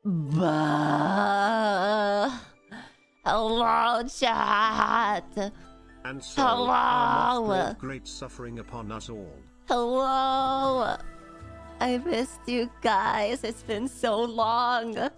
Bah. Hello, chat. And so, Hello. brought great suffering upon us all. Hello. I missed you guys. It's been so long.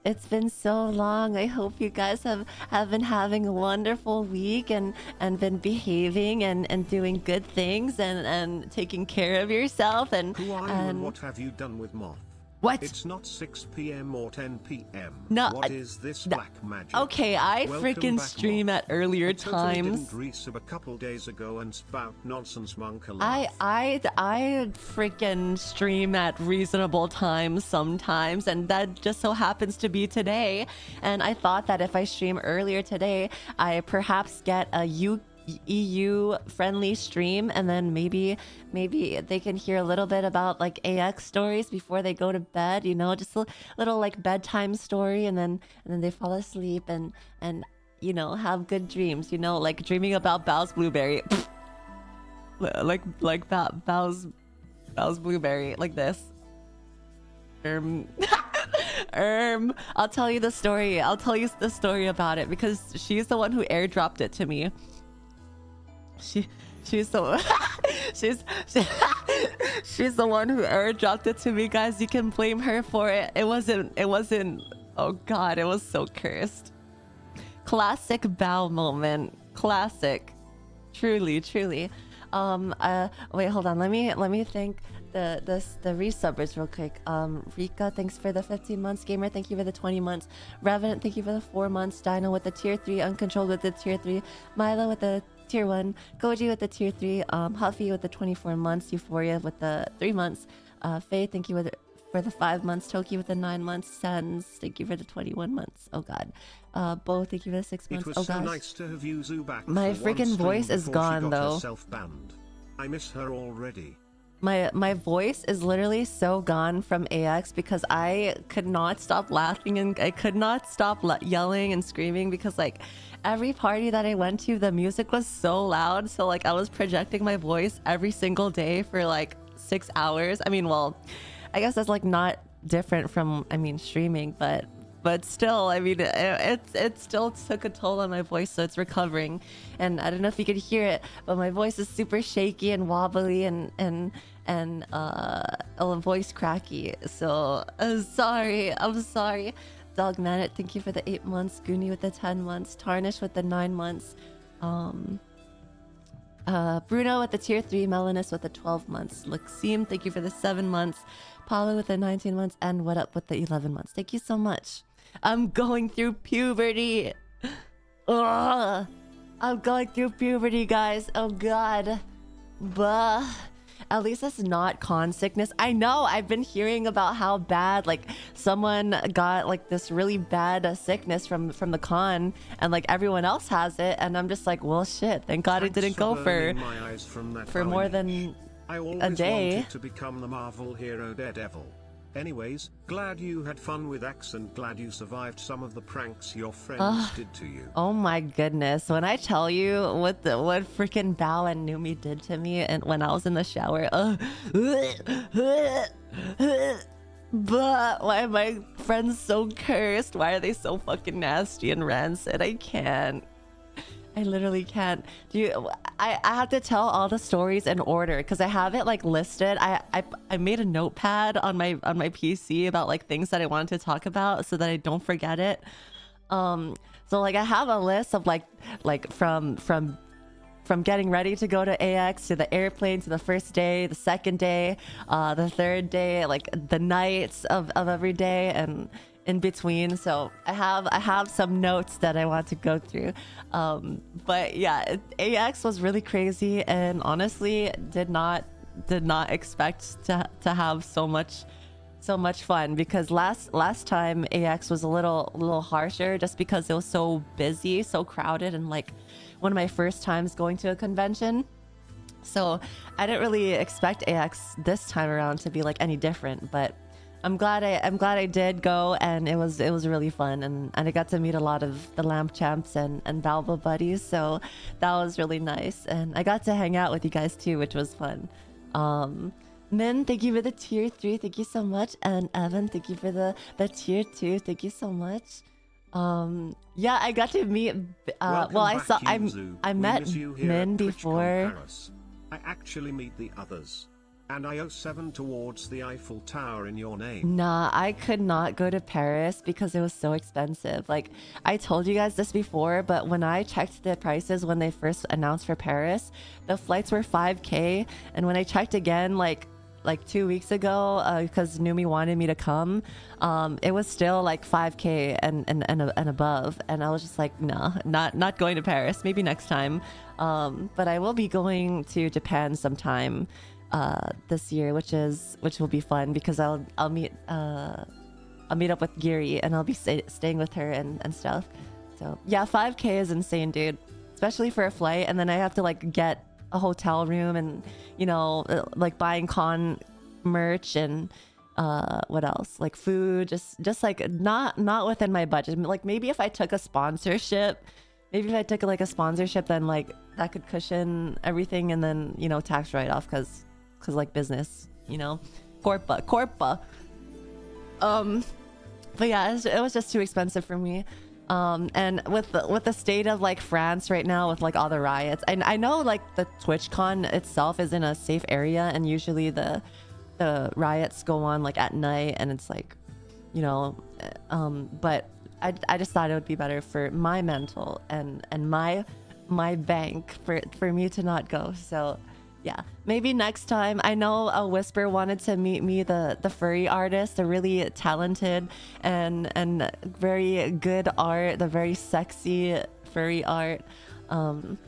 It's been so long. I hope you guys have been having a wonderful week and been behaving and doing good things and taking care of yourself and Who are you and what have you done with Moth? What? It's not 6 p.m. or 10 p.m. No, What is this black magic? Okay, I Welcome freaking back, stream Moth. at earlier I totally times. didn't resub a couple days ago and spout nonsense monk alive. I freaking stream at reasonable times sometimes, and that just so happens to be today. And I thought that if I stream earlier today, I perhaps get a EU friendly stream, and then maybe they can hear a little bit about like AX stories before they go to bed, you know, just a little like bedtime story, and then they fall asleep and you know, have good dreams, you know, like dreaming about Bao's blueberry. like Bao's blueberry, like this. I'll tell you the story. I'll tell you the story about it because she's the one who airdropped it to me. She's the she's the one who airdropped it to me, guys. You can blame her for it. It wasn't. Oh God, it was so cursed. Classic Bao moment. Classic. Truly. Wait, hold on. Let me thank the resubbers real quick. Rika, thanks for the 15 months. Gamer, thank you for the 20 months. Revenant, thank you for the 4 months. Dino with the tier 3. Uncontrolled with the tier 3. Milo with the tier 1. Goji with the tier 3. Huffy with the 24 months. Euphoria with the 3 months. Faye, thank you for the 5 months. Toki with the 9 months. Sans, thank you for the 21 months. Oh God. Bo, thank you for the 6 months. It was oh so gosh. nice to have Yuzu back. My freaking voice is gone though. Banned. I miss her already. My voice is literally so gone from AX because I could not stop laughing and I could not stop yelling and screaming because like every party that I went to, the music was so loud. So like I was projecting my voice every single day for like 6 hours. I mean, well, I guess that's like not different from, I mean, streaming, but still, I mean, it still took a toll on my voice, so it's recovering. And I don't know if you could hear it, but my voice is super shaky and wobbly and a voice cracky. So I'm sorry. Dogmanet, thank you for the 8 months. Goonie with the 10 months. Tarnish with the 9 months. Bruno with the tier 3. Melanus with the 12 months. Luxiem, thank you for the 7 months. Paulo with the 19 months. And What Up with the 11 months. Thank you so much. I'm going through puberty. Ugh. I'm going through puberty, guys. Oh God. Bah. At least it's not con sickness. I know I've been hearing about how bad, like someone got like this really bad sickness from the con, and like everyone else has it, and I'm just like, well, shit. Thank God it didn't go for more than a day. Wanted to become the Marvel hero Daredevil. Anyways, glad you had fun with X and glad you survived some of the pranks your friends did to you. Oh my goodness. When I tell you what freaking Bao and Numi did to me and when I was in the shower, but why are my friends so cursed? Why are they so fucking nasty and rancid? I can't. I literally can't. I have to tell all the stories in order because I have it like listed. I made a notepad on my PC about like things that I wanted to talk about so that I don't forget it. So like I have a list of like from getting ready to go to AX to the airplane to the first day, the second day, the third day, like the nights of every day and in between. So I have some notes that I want to go through. But yeah, AX was really crazy and honestly did not expect to have so much fun because last time AX was a little harsher just because it was so busy, so crowded, and like one of my first times going to a convention. So I didn't really expect AX this time around to be like any different, but I'm glad I did go, and it was really fun, and I got to meet a lot of the Lamp Champs and Balba buddies, so that was really nice, and I got to hang out with you guys too, which was fun. Min, thank you for the tier 3. Thank you so much. And Evan, thank you for the tier 2. Thank you so much. Yeah, I got to meet. Welcome well, back, Yuzu. I We met miss you here Min at TwitchCon before. Paris. I actually meet the others. And I owe 7 towards the Eiffel Tower in your name. Nah, I could not go to Paris because it was so expensive. Like, I told you guys this before, but when I checked the prices when they first announced for Paris, the flights were 5K. And when I checked again, like 2 weeks ago, because Numi wanted me to come, it was still like 5K and above. And I was just like, no, not going to Paris. Maybe next time. But I will be going to Japan sometime this year, which will be fun because I'll meet up with Giri and I'll be staying with her and stuff. So yeah, 5K is insane, dude, especially for a flight. And then I have to like get a hotel room and, you know, like buying con merch and what else, like food, just like not within my budget. Like maybe if I took a sponsorship, then like that could cushion everything, and then, you know, tax write-off because like business, you know, corpa. But yeah, it was just too expensive for me. And with the state of like France right now, with like all the riots, and I know like the TwitchCon itself is in a safe area, and usually the riots go on like at night, and it's like, you know, but I just thought it would be better for my mental and my bank for me to not go. So yeah, maybe next time. I know a Whisper wanted to meet me, the furry artist, the really talented and very good art, the very sexy furry art. Foge.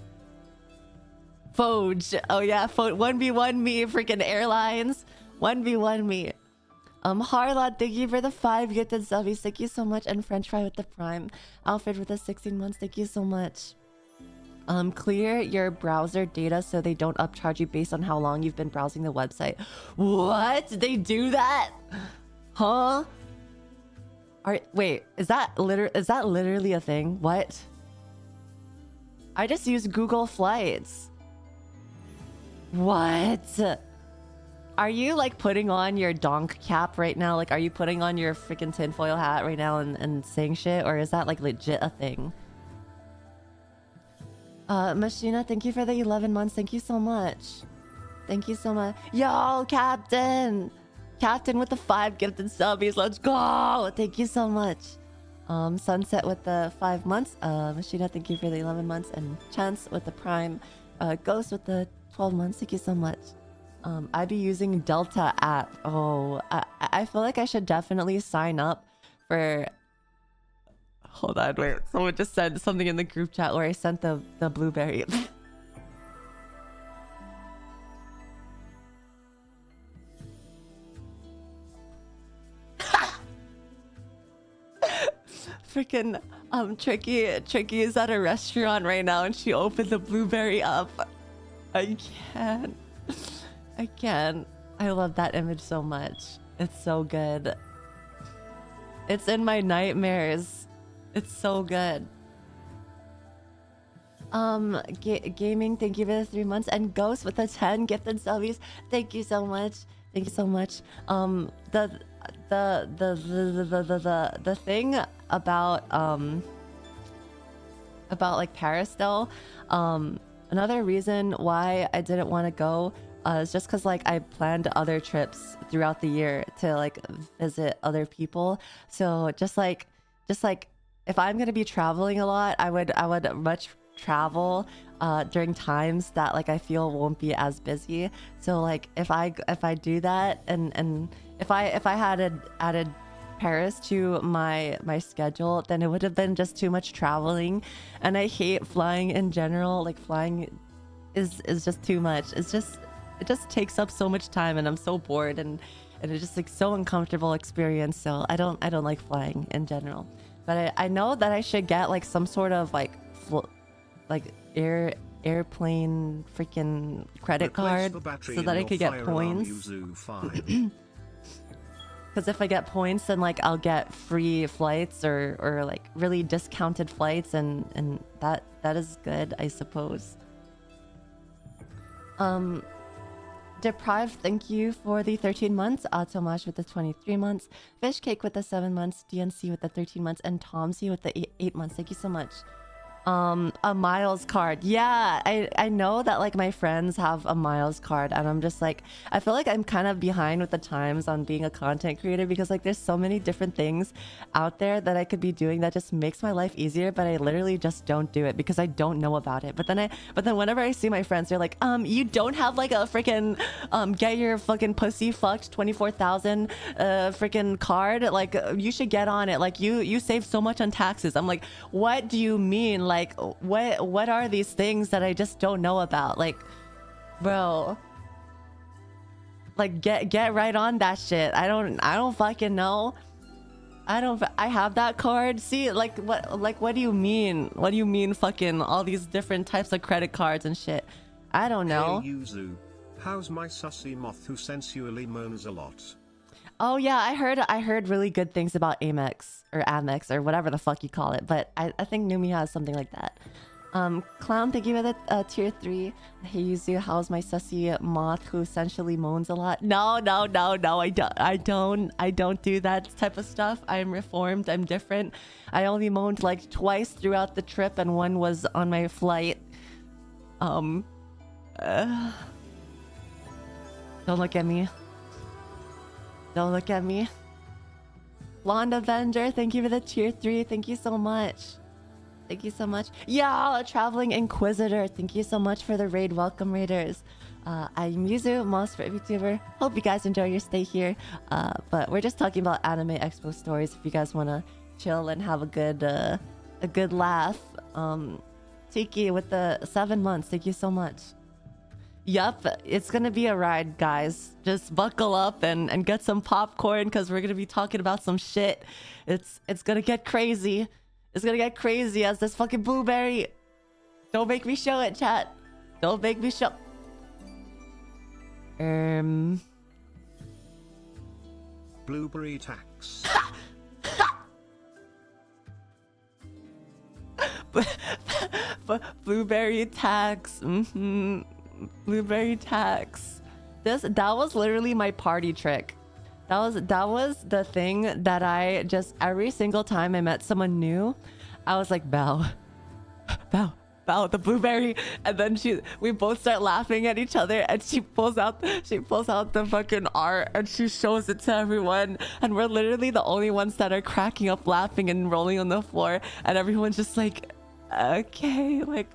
Oh yeah, 1v1 me, freaking airlines. 1v1 me. Harlot, thank you for the 5 gifted subbies. Thank you so much. And French Fry with the Prime. Alfred with the 16 months. Thank you so much. Clear your browser data so they don't upcharge you based on how long you've been browsing the website. What? They do that? Huh? Wait, is that literally a thing? What? I just use Google Flights. What? Are you like putting on your donk cap right now? Like, are you putting on your freaking tinfoil hat right now and saying shit? Or is that like legit a thing? Machina, thank you for the 11 months. Thank you so much. Thank you so much. Yo, Captain! Captain with the 5 gifted subbies. Let's go! Thank you so much. Sunset with the 5 months. Machina, thank you for the 11 months. And Chance with the Prime. Ghost with the 12 months. Thank you so much. I'd be using Delta app. Oh, I feel like I should definitely sign up for... Hold on, wait. Someone just said something in the group chat where I sent the blueberry. Freaking Tricky is at a restaurant right now and she opened the blueberry up. I can't. I love that image so much. It's so good. It's in my nightmares. It's so good. Gaming, thank you for the 3 months. And Ghost with the 10 gifted subbies. Thank you so much. Thank you so much. The thing about like Paris though, another reason why I didn't want to go is just because like I planned other trips throughout the year to like visit other people. So just like if I'm gonna be traveling a lot, I would much travel during times that like I feel won't be as busy. So like if I do that and if I had added Paris to my schedule, then it would have been just too much traveling, and I hate flying in general. Like flying is just too much. It just takes up so much time, and I'm so bored, and it's just like so uncomfortable experience. So I don't like flying in general. But I know that I should get like some sort of like airplane freaking credit card so that I could get points. Because if I get points, then like I'll get free flights or like really discounted flights, and that is good, I suppose. Deprived, thank you for the 13 months. Tomash with the 23 months. Fish Cake with the 7 months. DNC with the 13 months. And Tomsy with the 8 months. Thank you so much. A Miles card. Yeah, I know that like my friends have a Miles card, and I'm just like, I feel like I'm kind of behind with the times on being a content creator, because like there's so many different things out there that I could be doing that just makes my life easier, but I literally just don't do it because I don't know about it. But then whenever I see my friends, they're like, you don't have like a freaking get your fucking pussy fucked 24,000 freaking card, like you should get on it, like you save so much on taxes. I'm like, what do you mean? Like what are these things that I just don't know about? Like, bro, like get right on that shit. I don't fucking know. I have that card. See, like what do you mean? What do you mean fucking all these different types of credit cards and shit? I don't know. Hey Yuzu, how's my sussy moth who sensually moans a lot? Oh yeah, I heard really good things about Amex or whatever the fuck you call it, but I think Numi has something like that. Clown, thank you for the tier 3. Hey Yuzu, how's my sussy moth who essentially moans a lot? No, I don't do that type of stuff. I'm reformed, I'm different. I only moaned like twice throughout the trip, and one was on my flight. Don't look at me. Don't look at me. Blonde Avenger, thank you for the tier 3. Thank you so much. Thank you so much. Yeah, Traveling Inquisitor, thank you so much for the raid. Welcome, raiders. I'm Yuzu, most favorite VTuber. Hope you guys enjoy your stay here. But we're just talking about Anime Expo stories. If you guys want to chill and have a good laugh. Tiki with the 7 months, thank you so much. Yup, it's gonna be a ride, guys. Just buckle up and get some popcorn, because we're gonna be talking about some shit. It's gonna get crazy. It's gonna get crazy as this fucking blueberry. Don't make me show it, chat. Don't make me show. Blueberry tax. Blueberry tax. Blueberry tax. That was literally my party trick. That was the thing that I just, every single time I met someone new, I was like, bow, the blueberry. And then we both start laughing at each other, and she pulls out the fucking art and she shows it to everyone, and we're literally the only ones that are cracking up laughing and rolling on the floor, and everyone's just like, okay, like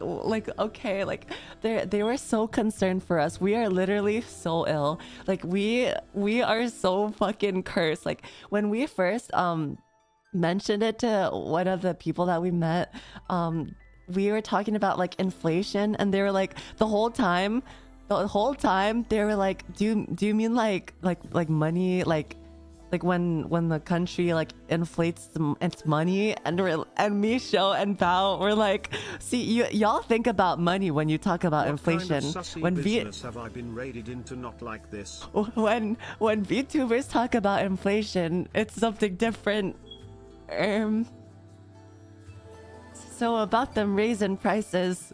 okay, like they were so concerned for us. We are literally so ill. Like we are so fucking cursed. Like when we first mentioned it to one of the people that we met, we were talking about like inflation, and they were like the whole time they were like, do you mean like money, like when the country like inflates its money? And me, Show, and Bao were like, see, y'all think about money when you talk about inflation. Kind of when business have I been raided into not like this? When VTubers talk about inflation, it's something different. So about them raising prices,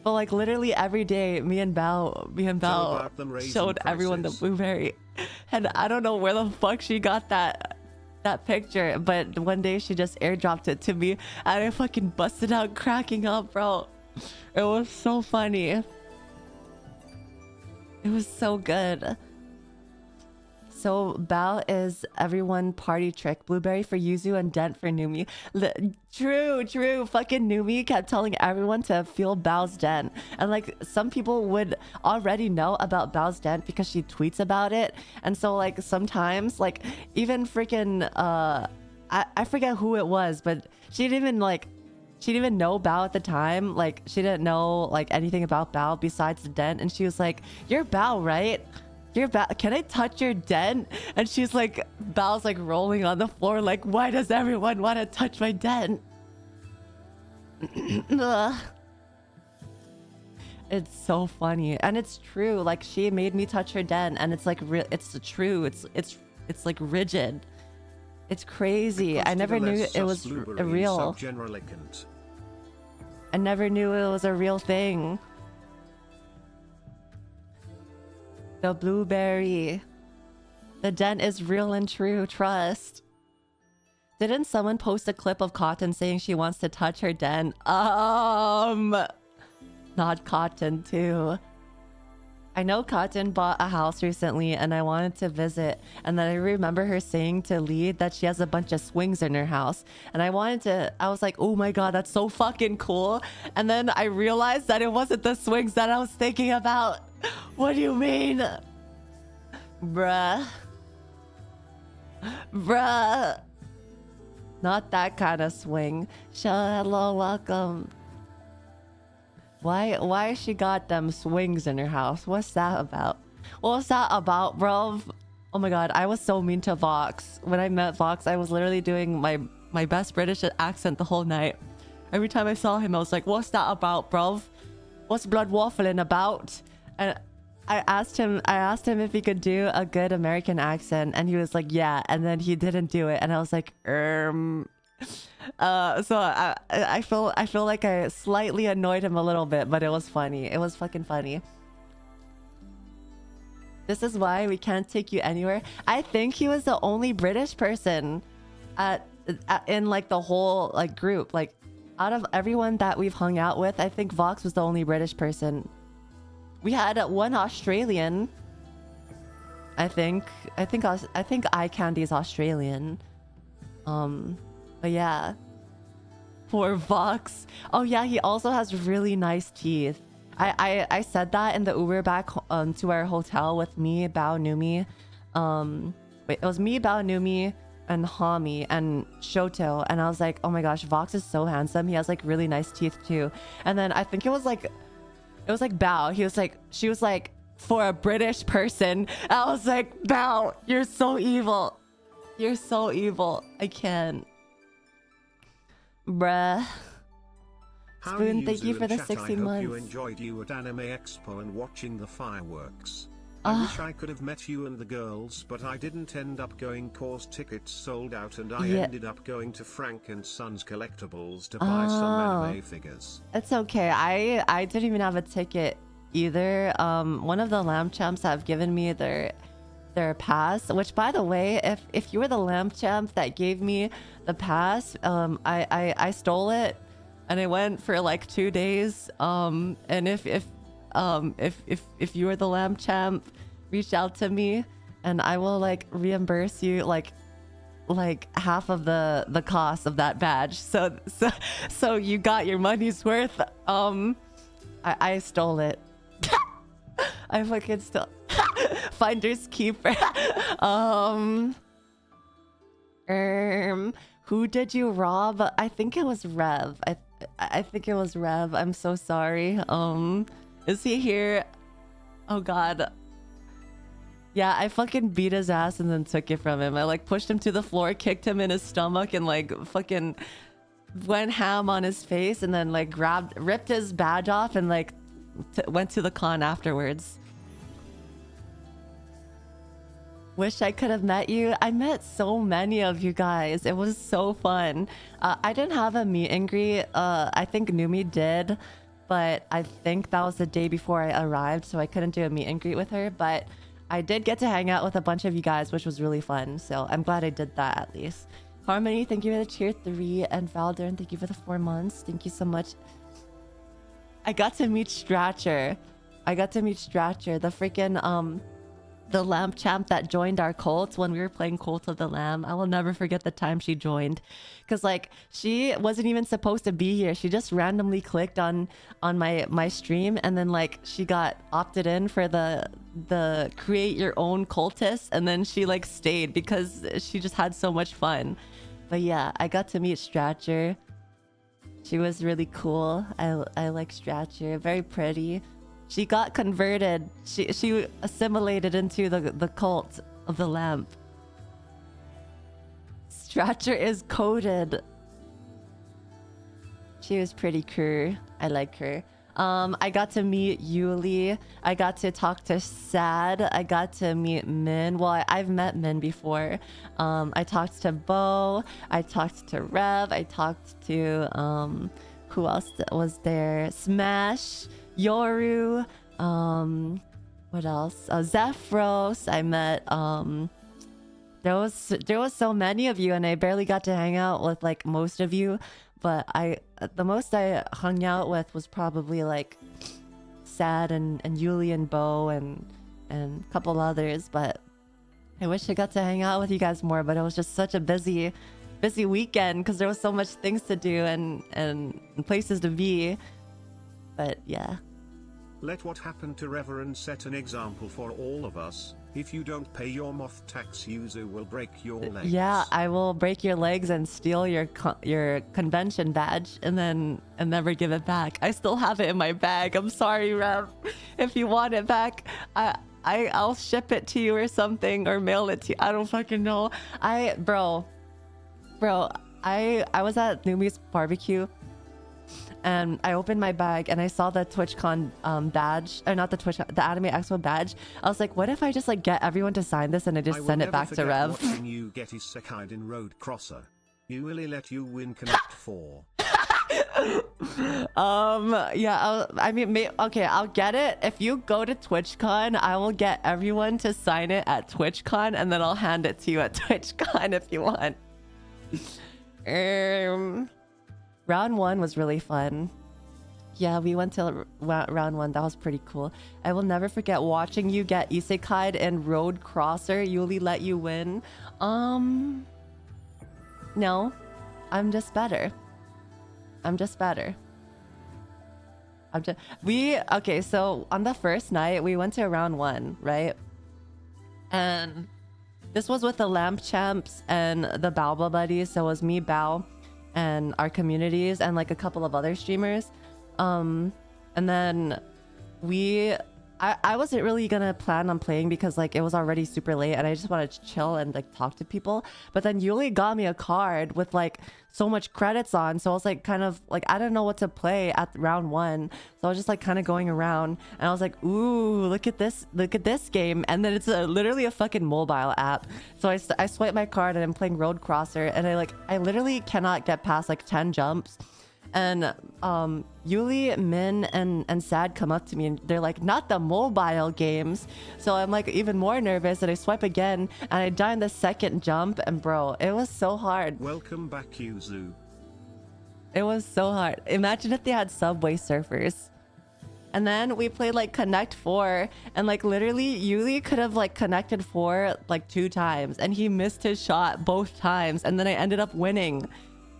but like literally every day, me and Bao showed everyone the blueberry. And I don't know where the fuck she got that picture, but one day she just airdropped it to me, and I fucking busted out cracking up, bro. It was so funny. It was so good. So Bao is everyone party trick. Blueberry for Yuzu and Dent for Numi. True. Fucking Numi kept telling everyone to feel Bao's Dent. And like some people would already know about Bao's Dent because she tweets about it. And so like sometimes like even freaking I forget who it was, but she didn't even know Bao at the time. Like she didn't know like anything about Bao besides the dent. And she was like, "You're Bao, right? You're Bao. Can I touch your dent?" And she's like, Bao's like rolling on the floor like, why does everyone want to touch my dent? It's so funny, and it's true. Like she made me touch her dent, and it's like it's true. It's like rigid. It's crazy. I never knew it was a real. I never knew it was a real thing. The blueberry. The dent is real and true. Trust. Didn't someone post a clip of Cotton saying she wants to touch her dent? Not Cotton too. I know Cotton bought a house recently and I wanted to visit, and then I remember her saying to Lee that she has a bunch of swings in her house, and I was like, oh my god, that's so fucking cool. And then I realized that it wasn't the swings that I was thinking about. What do you mean? Bruh. Not that kind of swing. Hello, welcome. Why she got them swings in her house? What's that about? What's that about, bro? Oh my god, I was so mean to Vox. When I met Vox, I was literally doing my best British accent the whole night. Every time I saw him, I was like, what's that about, bro? What's blood waffling about? And I asked him if he could do a good American accent, and he was like, yeah, and then he didn't do it, and I was like, so I feel like I slightly annoyed him a little bit, but it was funny. It was fucking funny. This is why we can't take you anywhere. I think he was the only British person in like the whole like group. Like out of everyone that we've hung out with, I think Vox was the only British person. We had one Australian. I think Eye Candy is Australian. But yeah, poor Vox. Oh yeah, he also has really nice teeth. I said that in the Uber back to our hotel with me, Bao Numi. Wait, it was me, Bao Numi, and Hami and Shoto, and I was like, oh my gosh, Vox is so handsome. He has like really nice teeth too. And then I think it was like Bao. She was like, for a British person. I was like, Bao, you're so evil. You're so evil. I can't. Bruh. Spoon, thank you for the 60 months. I hope you enjoyed you at Anime Expo and watching the fireworks. I wish I could have met you and the girls, but I didn't end up going cause tickets sold out, and I ended up going to Frank and Sons Collectibles to buy some anime figures. It's okay. I didn't even have a ticket either. One of the lamb champs have given me their pass, which by the way, if you were the lamb champ that gave me the pass, I stole it and I went for like 2 days. And if you were the lamb champ, reach out to me and I will like reimburse you like half of the cost of that badge. So you got your money's worth. I stole it. I fucking stole. Finders keeper. Who did you rob? I think it was Rev. I think it was Rev. I'm so sorry. Is he here? Oh god. Yeah, I fucking beat his ass and then took it from him. I like pushed him to the floor, kicked him in his stomach, and like fucking went ham on his face, and then like ripped his badge off and like went to the con afterwards. Wish I could have met you. I met so many of you guys. It was so fun. I didn't have a meet and greet. I think Numi did, but I think that was the day before I arrived, so I couldn't do a meet and greet with her. But I did get to hang out with a bunch of you guys, which was really fun. So I'm glad I did that at least. Harmony, thank you for the tier 3, and Valdern, thank you for the 4 months. Thank you so much. I got to meet Stratcher. The freaking the lamb champ that joined our cult when we were playing Cult of the Lamb. I will never forget the time she joined, because like she wasn't even supposed to be here. She just randomly clicked on my stream, and then like she got opted in for the create your own cultist, and then she like stayed because she just had so much fun. But yeah, I got to meet Stratcher. She was really cool. I like Stratcher. Very pretty. She got converted. She assimilated into the cult of the lamp. Stratcher is coded. She was pretty cool. I like her. I got to meet Yuli. I got to talk to Sad. I got to meet Min. Well, I've met Min before. I talked to Bo. I talked to Rev. I talked to who else was there? Smash. Yoru. What What else? Zephyros. I met there was so many of you, and I barely got to hang out with like most of you. But the most I hung out with was probably like Sad and Yuli and Bo and a couple others. But I wish I got to hang out with you guys more. But it was just such a busy weekend because there was so much things to do and places to be. But yeah. Let what happened to Reverend set an example for all of us. If you don't pay your moth tax, Yuzu will break your legs. Yeah, I will break your legs and steal your convention badge and never give it back. I still have it in my bag. I'm sorry, Rev. If you want it back, I'll ship it to you or something, or mail it to you. I don't fucking know. Bro, I was at Numi's barbecue. And I opened my bag and I saw the TwitchCon badge, or not the Anime Expo badge. I was like, what if I just like get everyone to sign this and I just send it back to Rev? Watching you get his Sekide in Road Crosser. You really let you win Connect 4. Yeah, I mean, okay, I'll get it. If you go to TwitchCon, I will get everyone to sign it at TwitchCon and then I'll hand it to you at TwitchCon if you want. Round 1 was really fun. Yeah, we went to round 1. That was pretty cool. I will never forget watching you get isekai'd in Road Crosser. Yuli let you win. No. I'm just better. Okay, so on the first night, we went to round 1, right? And this was with the Lamp Champs and the Baoba Buddies. So it was me, Bao, and our communities and like a couple of other streamers. And then I wasn't really gonna plan on playing because like it was already super late and I just wanted to chill and like talk to people. But then Yuli got me a card with like so much credits on, so I was like kind of like, I don't know what to play at round 1, so I was just like kind of going around and I was like, ooh, look at this game. And then it's literally a fucking mobile app, so I swipe my card and I'm playing Road Crosser and I literally cannot get past like 10 jumps. And Yuli, Min, and Sad come up to me and they're like, not the mobile games. So I'm like even more nervous and I swipe again and I die in the second jump, and bro, it was so hard. Welcome back, Yuzu. It was so hard. Imagine if they had Subway Surfers. And then we played like Connect 4 and like literally Yuli could have like connected 4 like 2 times and he missed his shot both times and then I ended up winning.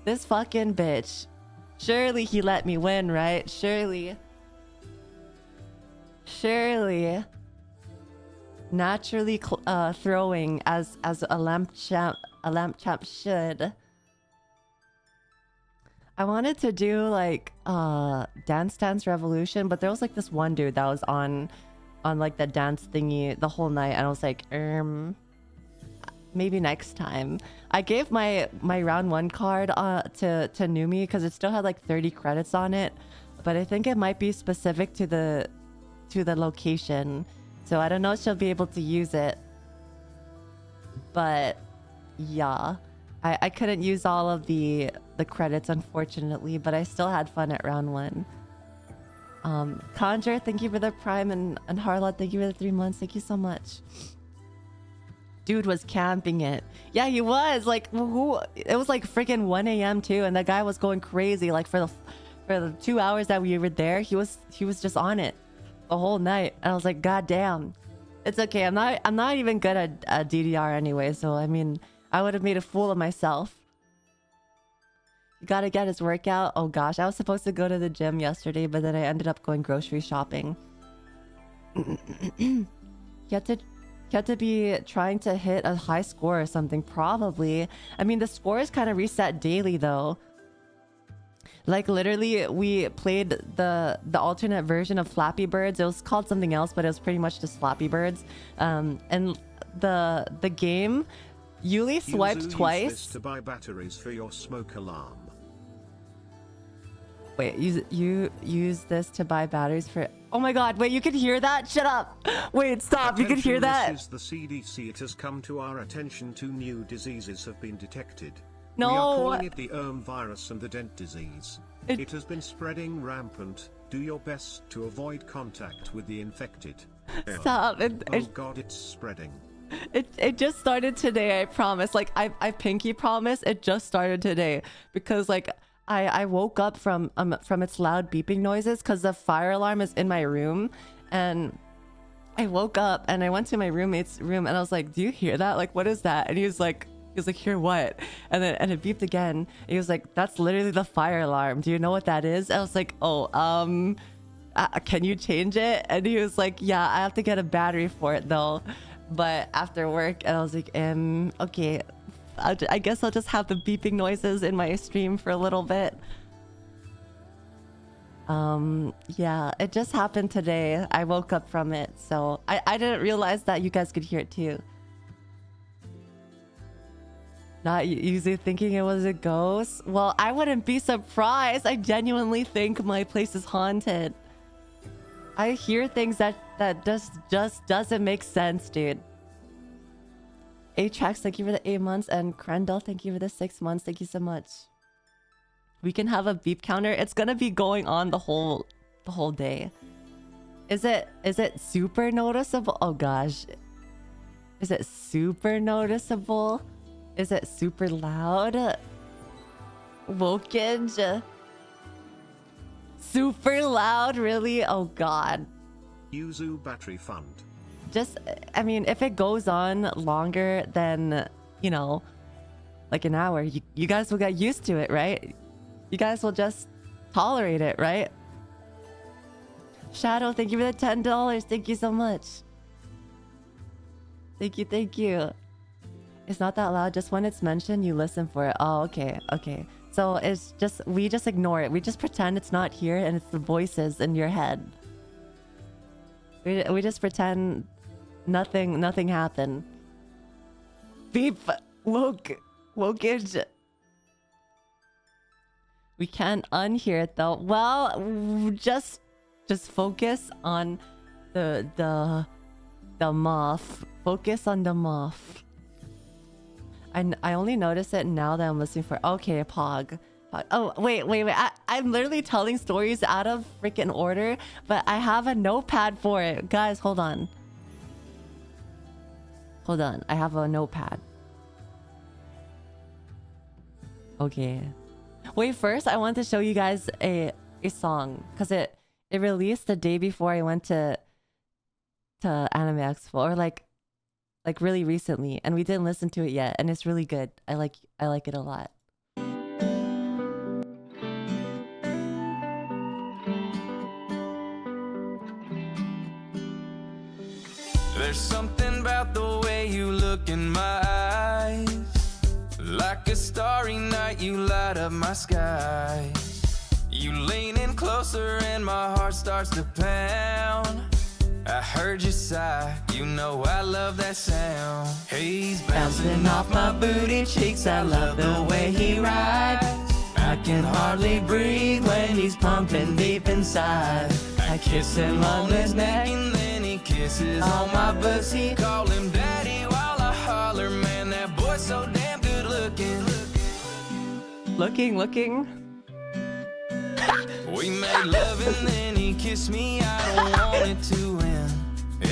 This fucking bitch. Surely he let me win, right? Surely. Naturally throwing as a lamp champ should. I wanted to do like Dance Dance Revolution, but there was like this one dude that was on like the dance thingy the whole night, and I was like, maybe next time. I gave my round 1 card to Numi because it still had like 30 credits on it, but I think it might be specific to the location, so I don't know if she'll be able to use it. But yeah, I couldn't use all of the credits unfortunately, but I still had fun at round 1. Conjure, thank you for the Prime, and Harlot, thank you for the 3 months. Thank you so much. Dude was camping it. Yeah, he was. Like, who? It was like freaking 1 a.m. too, and that guy was going crazy. Like for the 2 hours that we were there, he was just on it the whole night. And I was like, God damn. It's okay. I'm not even good at DDR anyway. So I mean, I would have made a fool of myself. You gotta get his workout. Oh gosh, I was supposed to go to the gym yesterday, but then I ended up going grocery shopping. You have to be trying to hit a high score or something, probably. I mean, the score is kind of reset daily, though. Like, literally, we played the alternate version of Flappy Birds. It was called something else, but it was pretty much just Flappy Birds. And the game, Yuli swiped Yuzu, twice. use this to buy batteries for your smoke alarm. Wait, you use this to buy batteries for... Oh my god, wait, you can hear that? Shut up! Wait, stop, you can hear that? This is the CDC. It has come to our attention 2 new diseases have been detected. No! We are calling it the virus and the dent disease. It has been spreading rampant. Do your best to avoid contact with the infected. Stop. Oh god, it's spreading. It just started today, I promise. Like I pinky promise it just started today because like I woke up from its loud beeping noises because the fire alarm is in my room, and I woke up and I went to my roommate's room and I was like, "Do you hear that? Like, what is that?" And he was like, "Hear what?" And it beeped again. And he was like, "That's literally the fire alarm. Do you know what that is?" I was like, "Oh, can you change it?" And he was like, "Yeah, I have to get a battery for it though, but after work." And I was like, okay, I guess I'll just have the beeping noises in my stream for a little bit. Yeah, it just happened today. I woke up from it, so I didn't realize that you guys could hear it too. Not usually thinking it was a ghost. Well, I wouldn't be surprised. I genuinely think my place is haunted. I hear things that just doesn't make sense, dude. Atrax, thank you for the 8 months, and Crendel, thank you for the 6 months. Thank you so much. We can have a beep counter. It's gonna be going on the whole day. Is it super noticeable? Oh gosh. Is it super noticeable? Is it super loud? Wokage? Super loud, really? Oh god. Yuzu battery fund. Just, I mean, if it goes on longer than, you know, like an hour, you guys will get used to it, right? You guys will just tolerate it, right? Shadow, thank you for the $10. Thank you so much. Thank you. It's not that loud. Just when it's mentioned, you listen for it. Oh, okay. So it's just, we just ignore it. We just pretend it's not here and it's the voices in your head. We just pretend nothing happened. Beep. Wokage. We can't unhear it though. Well, just focus on the moth. Focus on the moth. I only notice it now that I'm listening for. Okay, Pog. Oh, wait. I'm literally telling stories out of freaking order, but I have a notepad for it. Guys, hold on. I have a notepad. Okay. Wait, first I want to show you guys a song because it released the day before I went to Anime Expo, or like really recently, and we didn't listen to it yet, and it's really good. I like it a lot. There's something about the way you look in my eyes. Like a starry night, you light up my sky. You lean in closer and my heart starts to pound. I heard you sigh, you know I love that sound. He's bouncing off my booty cheeks, I love the way he rides. I can hardly breathe when he's pumping deep inside. I kiss him on his neck and then he kisses on my pussy. Call him daddy while I holler, man, that boy's so damn good looking. Looking. We made love and then he kissed me, I don't want it to end.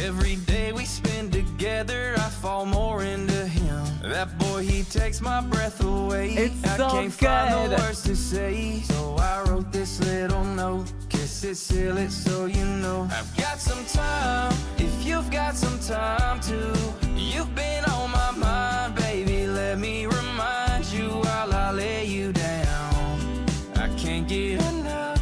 Every day we spend together, I fall more into him. That boy, he takes my breath away. It's I so can't find the good. words to say, so I wrote this little note. Kiss it, seal it, so you know I've got some time, if you've got some time too. You've been on my mind, baby, let me remind you while I lay you down. I can't get enough,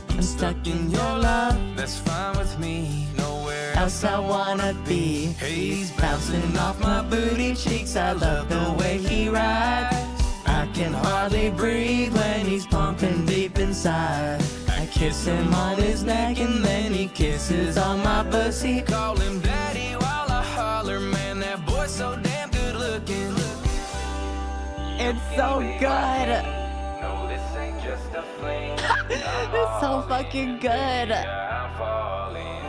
I'm stuck in your love. That's fine with me, nowhere else I wanna be. He's bouncing off my booty cheeks, I love the way he rides. I can hardly breathe when he's pumping deep inside. I kiss him on his neck and then he kisses on my pussy. Call him daddy while I holler, man, that boy's so damn good looking. It's so good. No, this ain't just a fling. It's so fucking good. I'm falling.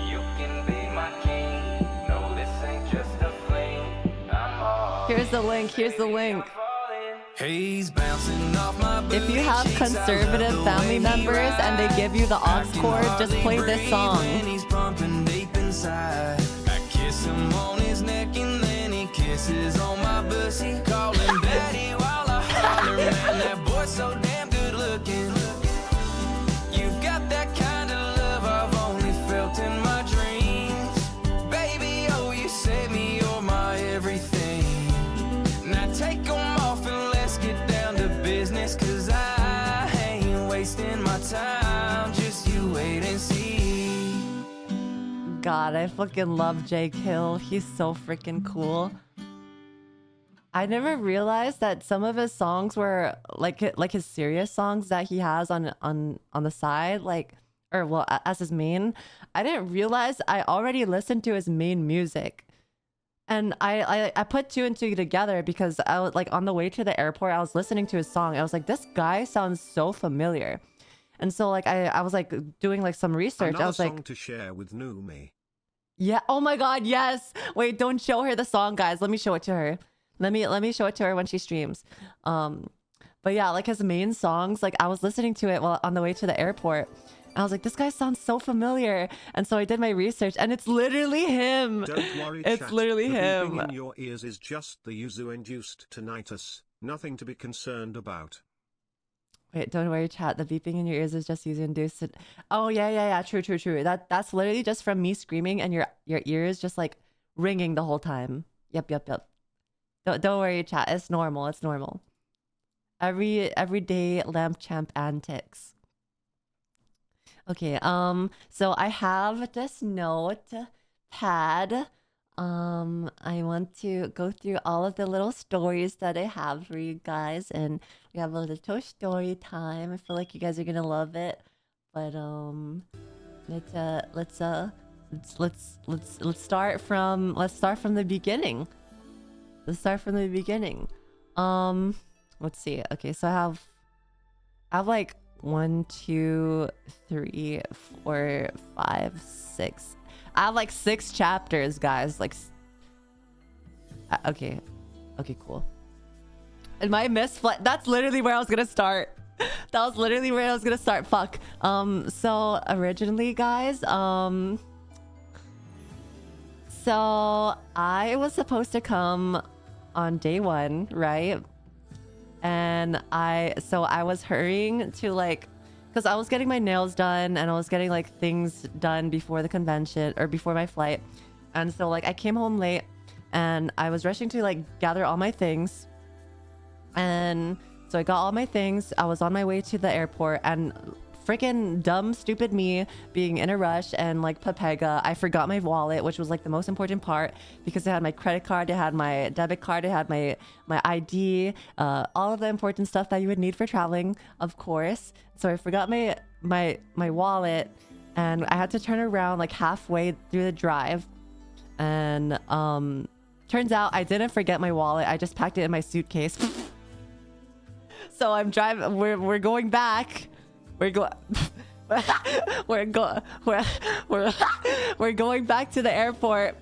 You can be my king. No, this ain't just a fling. I'm all Here's the link. I'm falling Haze bouncing off my booty If you have cheeks, I love conservative the family way he members and they give you the aux rides. I can cord, just hardly play this breathe song. when he's pumping deep inside. I kiss him on his neck and then he kisses on my pussy. Call him daddy while I holler, man, that boy's so damn good looking. You've got that kind of love I've only felt in my dreams. Baby, oh, you saved me, you're my everything. Now take 'em off and let's get down to business, cause I ain't wasting my time, just you wait and see. God, I fucking love Jake Hill. He's so freaking cool. I never realized that some of his songs were like his serious songs that he has on the side, like, or well, as his main. I didn't realize I already listened to his main music. And I put two and two together because I was like on the way to the airport, I was listening to his song. I was like, this guy sounds so familiar. And so like I was like doing like some research. Another I was song like, to share with Numi. yeah, oh my god, yes. Wait, don't show her the song, guys. Let me show it to her. Let me show it to her when she streams. But yeah, like his main songs, like I was listening to it while on the way to the airport. I was like, this guy sounds so familiar. And so I did my research and it's literally him. Don't worry, It's chat. literally The him. beeping in your ears is just the Yuzu-induced tinnitus. Nothing to be concerned about. Wait, don't worry, chat. The beeping in your ears is just user-induced. Oh yeah. True. That's literally just from me screaming and your ears just like ringing the whole time. Yep. Don't worry, chat. It's normal. It's normal. Everyday lamp champ antics. Okay, so I have this notepad. I want to go through all of the little stories that I have for you guys, and we have a little story time. I feel like you guys are gonna love it. But let's start from the beginning. Let's start from the beginning. Let's see. Okay, so I have like 1, 2, 3, 4, 5, 6. I have like 6 chapters, guys. Like, okay, cool. And my misflight. That's literally where I was gonna start. That was literally where I was gonna start. Fuck. So originally, guys, so I was supposed to come on day 1, right? And I was hurrying to like, because I was getting my nails done and I was getting like things done before the convention or before my flight. And so like I came home late and I was rushing to like gather all my things. And so I got all my things. I was on my way to the airport and freaking dumb, stupid me being in a rush and like Pepega, I forgot my wallet, which was like the most important part because it had my credit card, it had my debit card, it had my ID, all of the important stuff that you would need for traveling, of course. So I forgot my wallet and I had to turn around like halfway through the drive. And turns out I didn't forget my wallet. I just packed it in my suitcase. So I'm driving, we're going back. We're going back to the airport.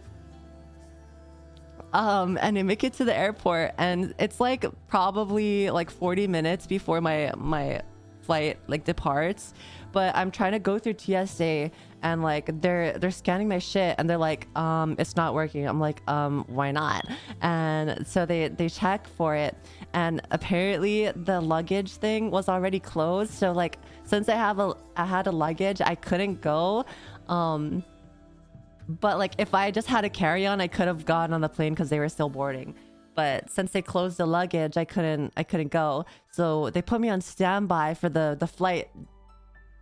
And I make it to the airport and it's like probably like 40 minutes before my flight like departs. But I'm trying to go through TSA and like they're scanning my shit and they're like, it's not working. I'm like, why not? And so they check for it and apparently the luggage thing was already closed. So like since I had a luggage, I couldn't go. But like if I just had a carry-on, I could have gone on the plane because they were still boarding. But since they closed the luggage, I couldn't go. So they put me on standby for the flight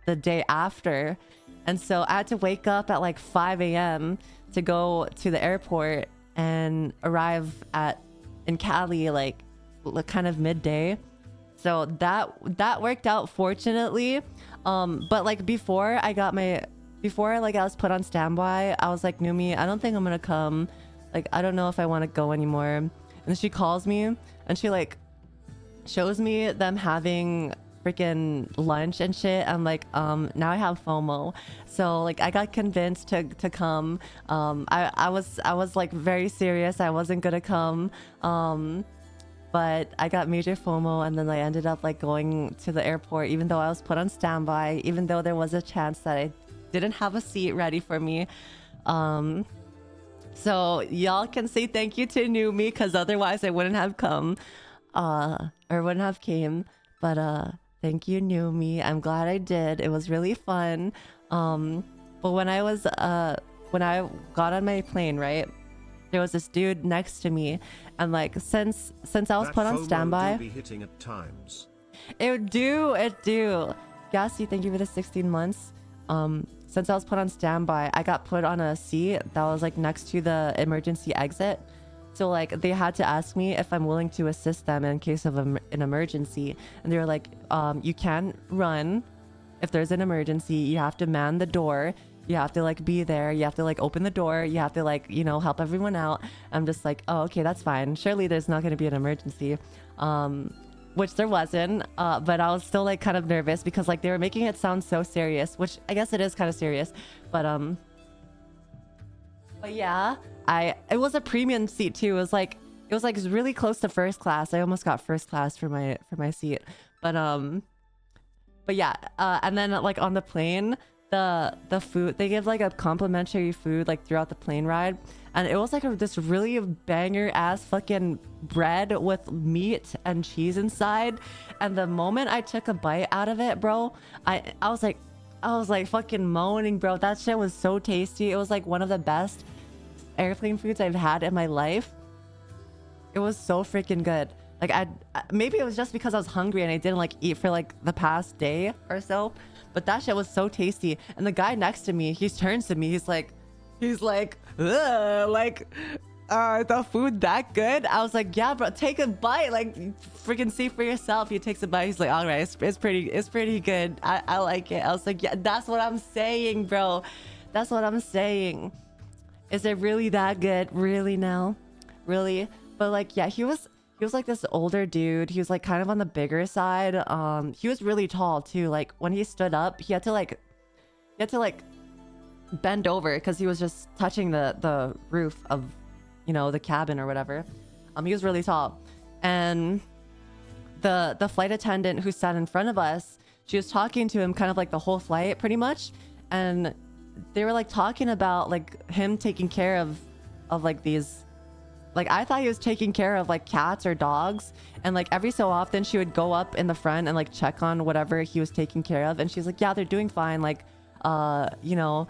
the day after. And so I had to wake up at like 5 a.m. to go to the airport and arrive in Cali like kind of midday. So that worked out fortunately. But like before I was put on standby, I was like, Numi, I don't think I'm gonna come. Like, I don't know if I want to go anymore. And she calls me and she like shows me them having freaking lunch and shit. I'm like, now I have FOMO. So like I got convinced to come. I was like very serious. I wasn't gonna come. but I got major FOMO, and then I ended up like going to the airport, even though I was put on standby, even though there was a chance that I didn't have a seat ready for me. So y'all can say thank you to New Me, because otherwise I wouldn't have come, or wouldn't have came. But thank you, New Me. I'm glad I did. It was really fun. But when I got on my plane, right, there was this dude next to me, and like since I was put on standby, be hitting at times. it do. Gassy, thank you for the 16 months. Since I was put on standby, I got put on a seat that was like next to the emergency exit. So like they had to ask me if I'm willing to assist them in case of an emergency. And they were like, you can't run if there's an emergency. You have to man the door. You have to like be there. You have to like open the door. You have to like, you know, help everyone out. I'm just like, oh, okay, that's fine. Surely there's not going to be an emergency. Which there wasn't, but I was still like kind of nervous because like they were making it sound so serious, which I guess it is kind of serious, but yeah, it was a premium seat too. It was like really close to first class. I almost got first class for my seat, but yeah, and then like on the plane, the food, they give like a complimentary food like throughout the plane ride, and it was like this really banger ass fucking bread with meat and cheese inside. And the moment I took a bite out of it, bro, I was like fucking moaning, bro. That shit was so tasty. It was like one of the best airplane foods I've had in my life. It was so freaking good. Like maybe it was just because I was hungry and I didn't like eat for like the past day or so, but that shit was so tasty. And the guy next to me, he turns to me, he's like, ugh, like, the food that good? I was like, yeah, bro, take a bite, like freaking see for yourself. He takes a bite, he's like, all right, it's pretty good. I like it. I was like, yeah, that's what I'm saying, bro. That's what I'm saying. Is it really that good? Really now? Really? But like, yeah, he was like this older dude. He was like kind of on the bigger side. He was really tall too. Like when he stood up, he had to like bend over because he was just touching the roof of, you know, the cabin or whatever. He was really tall. And the flight attendant who sat in front of us, she was talking to him kind of like the whole flight pretty much. And they were like talking about like him taking care of like these, like I thought he was taking care of like cats or dogs, and like every so often she would go up in the front and like check on whatever he was taking care of, and she's like, yeah, they're doing fine, like you know,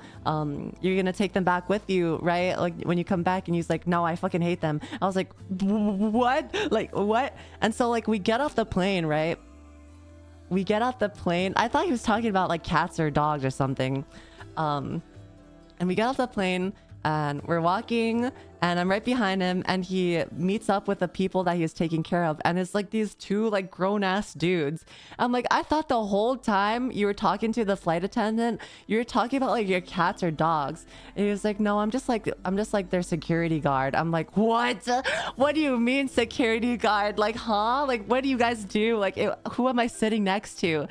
you're gonna take them back with you, right, like when you come back. And he's like, no, I fucking hate them. I was like, what? Like what? And so like we get off the plane, right? We get off the plane. I thought he was talking about like cats or dogs or something. And we get off the plane and we're walking, and I'm right behind him, and he meets up with the people that he was taking care of, and it's like these two like grown-ass dudes. I'm like, I thought the whole time you were talking to the flight attendant, you were talking about like your cats or dogs. And he was like, no, I'm just like their security guard. I'm like, what do you mean security guard? Like, huh? Like, what do you guys do? Like, who am I sitting next to?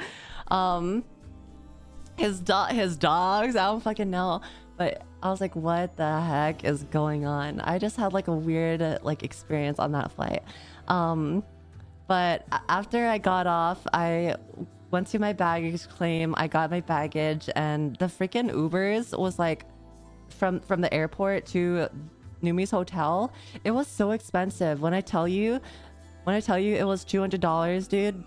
His dogs, I don't fucking know. But I was like, what the heck is going on? I just had like a weird like experience on that flight. But after I got off, I went to my baggage claim. I got my baggage, and the freaking Ubers was like from the airport to Numi's hotel. It was so expensive. When I tell you it was $200, dude,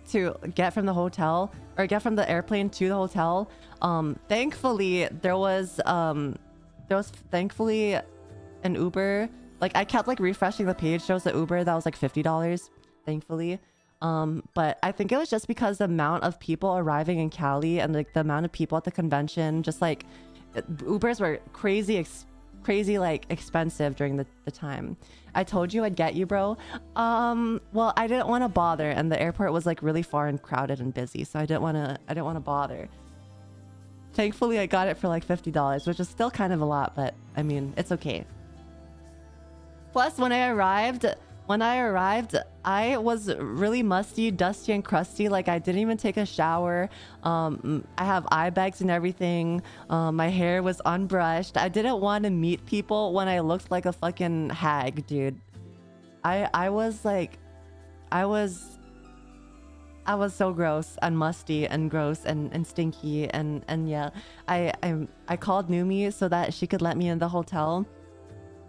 to get from the hotel or get from the airplane to the hotel. Thankfully there was thankfully an Uber. Like I kept like refreshing the page. There was an Uber that was like $50, thankfully. But I think it was just because the amount of people arriving in Cali and like the amount of people at the convention, just like Ubers were crazy like expensive during the time. I told you I'd get you, bro. Well, I didn't want to bother, and the airport was like really far and crowded and busy, so I didn't want to bother. Thankfully I got it for like $50, which is still kind of a lot, but I mean, it's okay. Plus when I arrived, I was really musty, dusty, and crusty. Like I didn't even take a shower. I have eye bags and everything. My hair was unbrushed. I didn't want to meet people when I looked like a fucking hag, dude. I was like I was so gross and musty and gross and stinky and yeah, I called Numi so that she could let me in the hotel.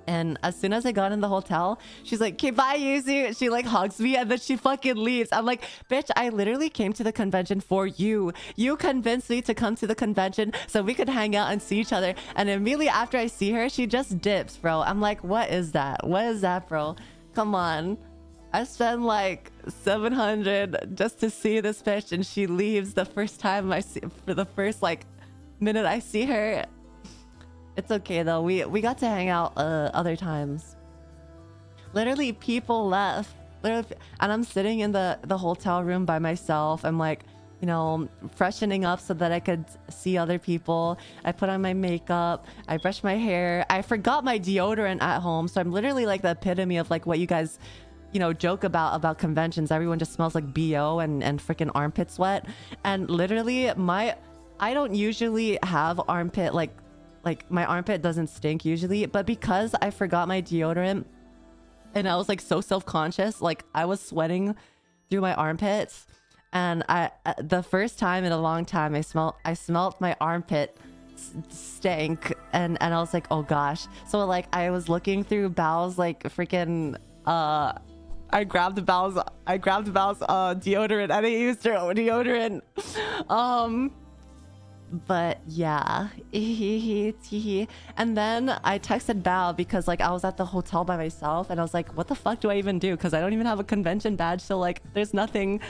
And as soon as I got in the hotel, she's like, okay, bye, Yuzu. She like hugs me and then she fucking leaves. I'm like, bitch, I literally came to the convention for you. You convinced me to come to the convention so we could hang out and see each other. And immediately after I see her, she just dips, bro. I'm like, what is that? What is that, bro? Come on. I spent like 700 just to see this bitch and she leaves the first time I see, for the first like minute I see her. It's okay though. We got to hang out other times. Literally, people left. Literally, and I'm sitting in the hotel room by myself. I'm like, you know, freshening up so that I could see other people. I put on my makeup. I brushed my hair. I forgot my deodorant at home, so I'm literally like the epitome of like what you guys, you know, joke about conventions. Everyone just smells like BO and freaking armpit sweat. And literally, I don't usually have armpit like my armpit doesn't stink usually, but because I forgot my deodorant and I was like so self-conscious, like I was sweating through my armpits, and I the first time in a long time I smelled my armpit stank, and I was like, oh gosh. So like I was looking through Bao's like freaking I grabbed Bao's deodorant and I used her own deodorant. But yeah. And then I texted Bao because like I was at the hotel by myself and I was like, what the fuck do I even do? Because I don't even have a convention badge, so like there's nothing.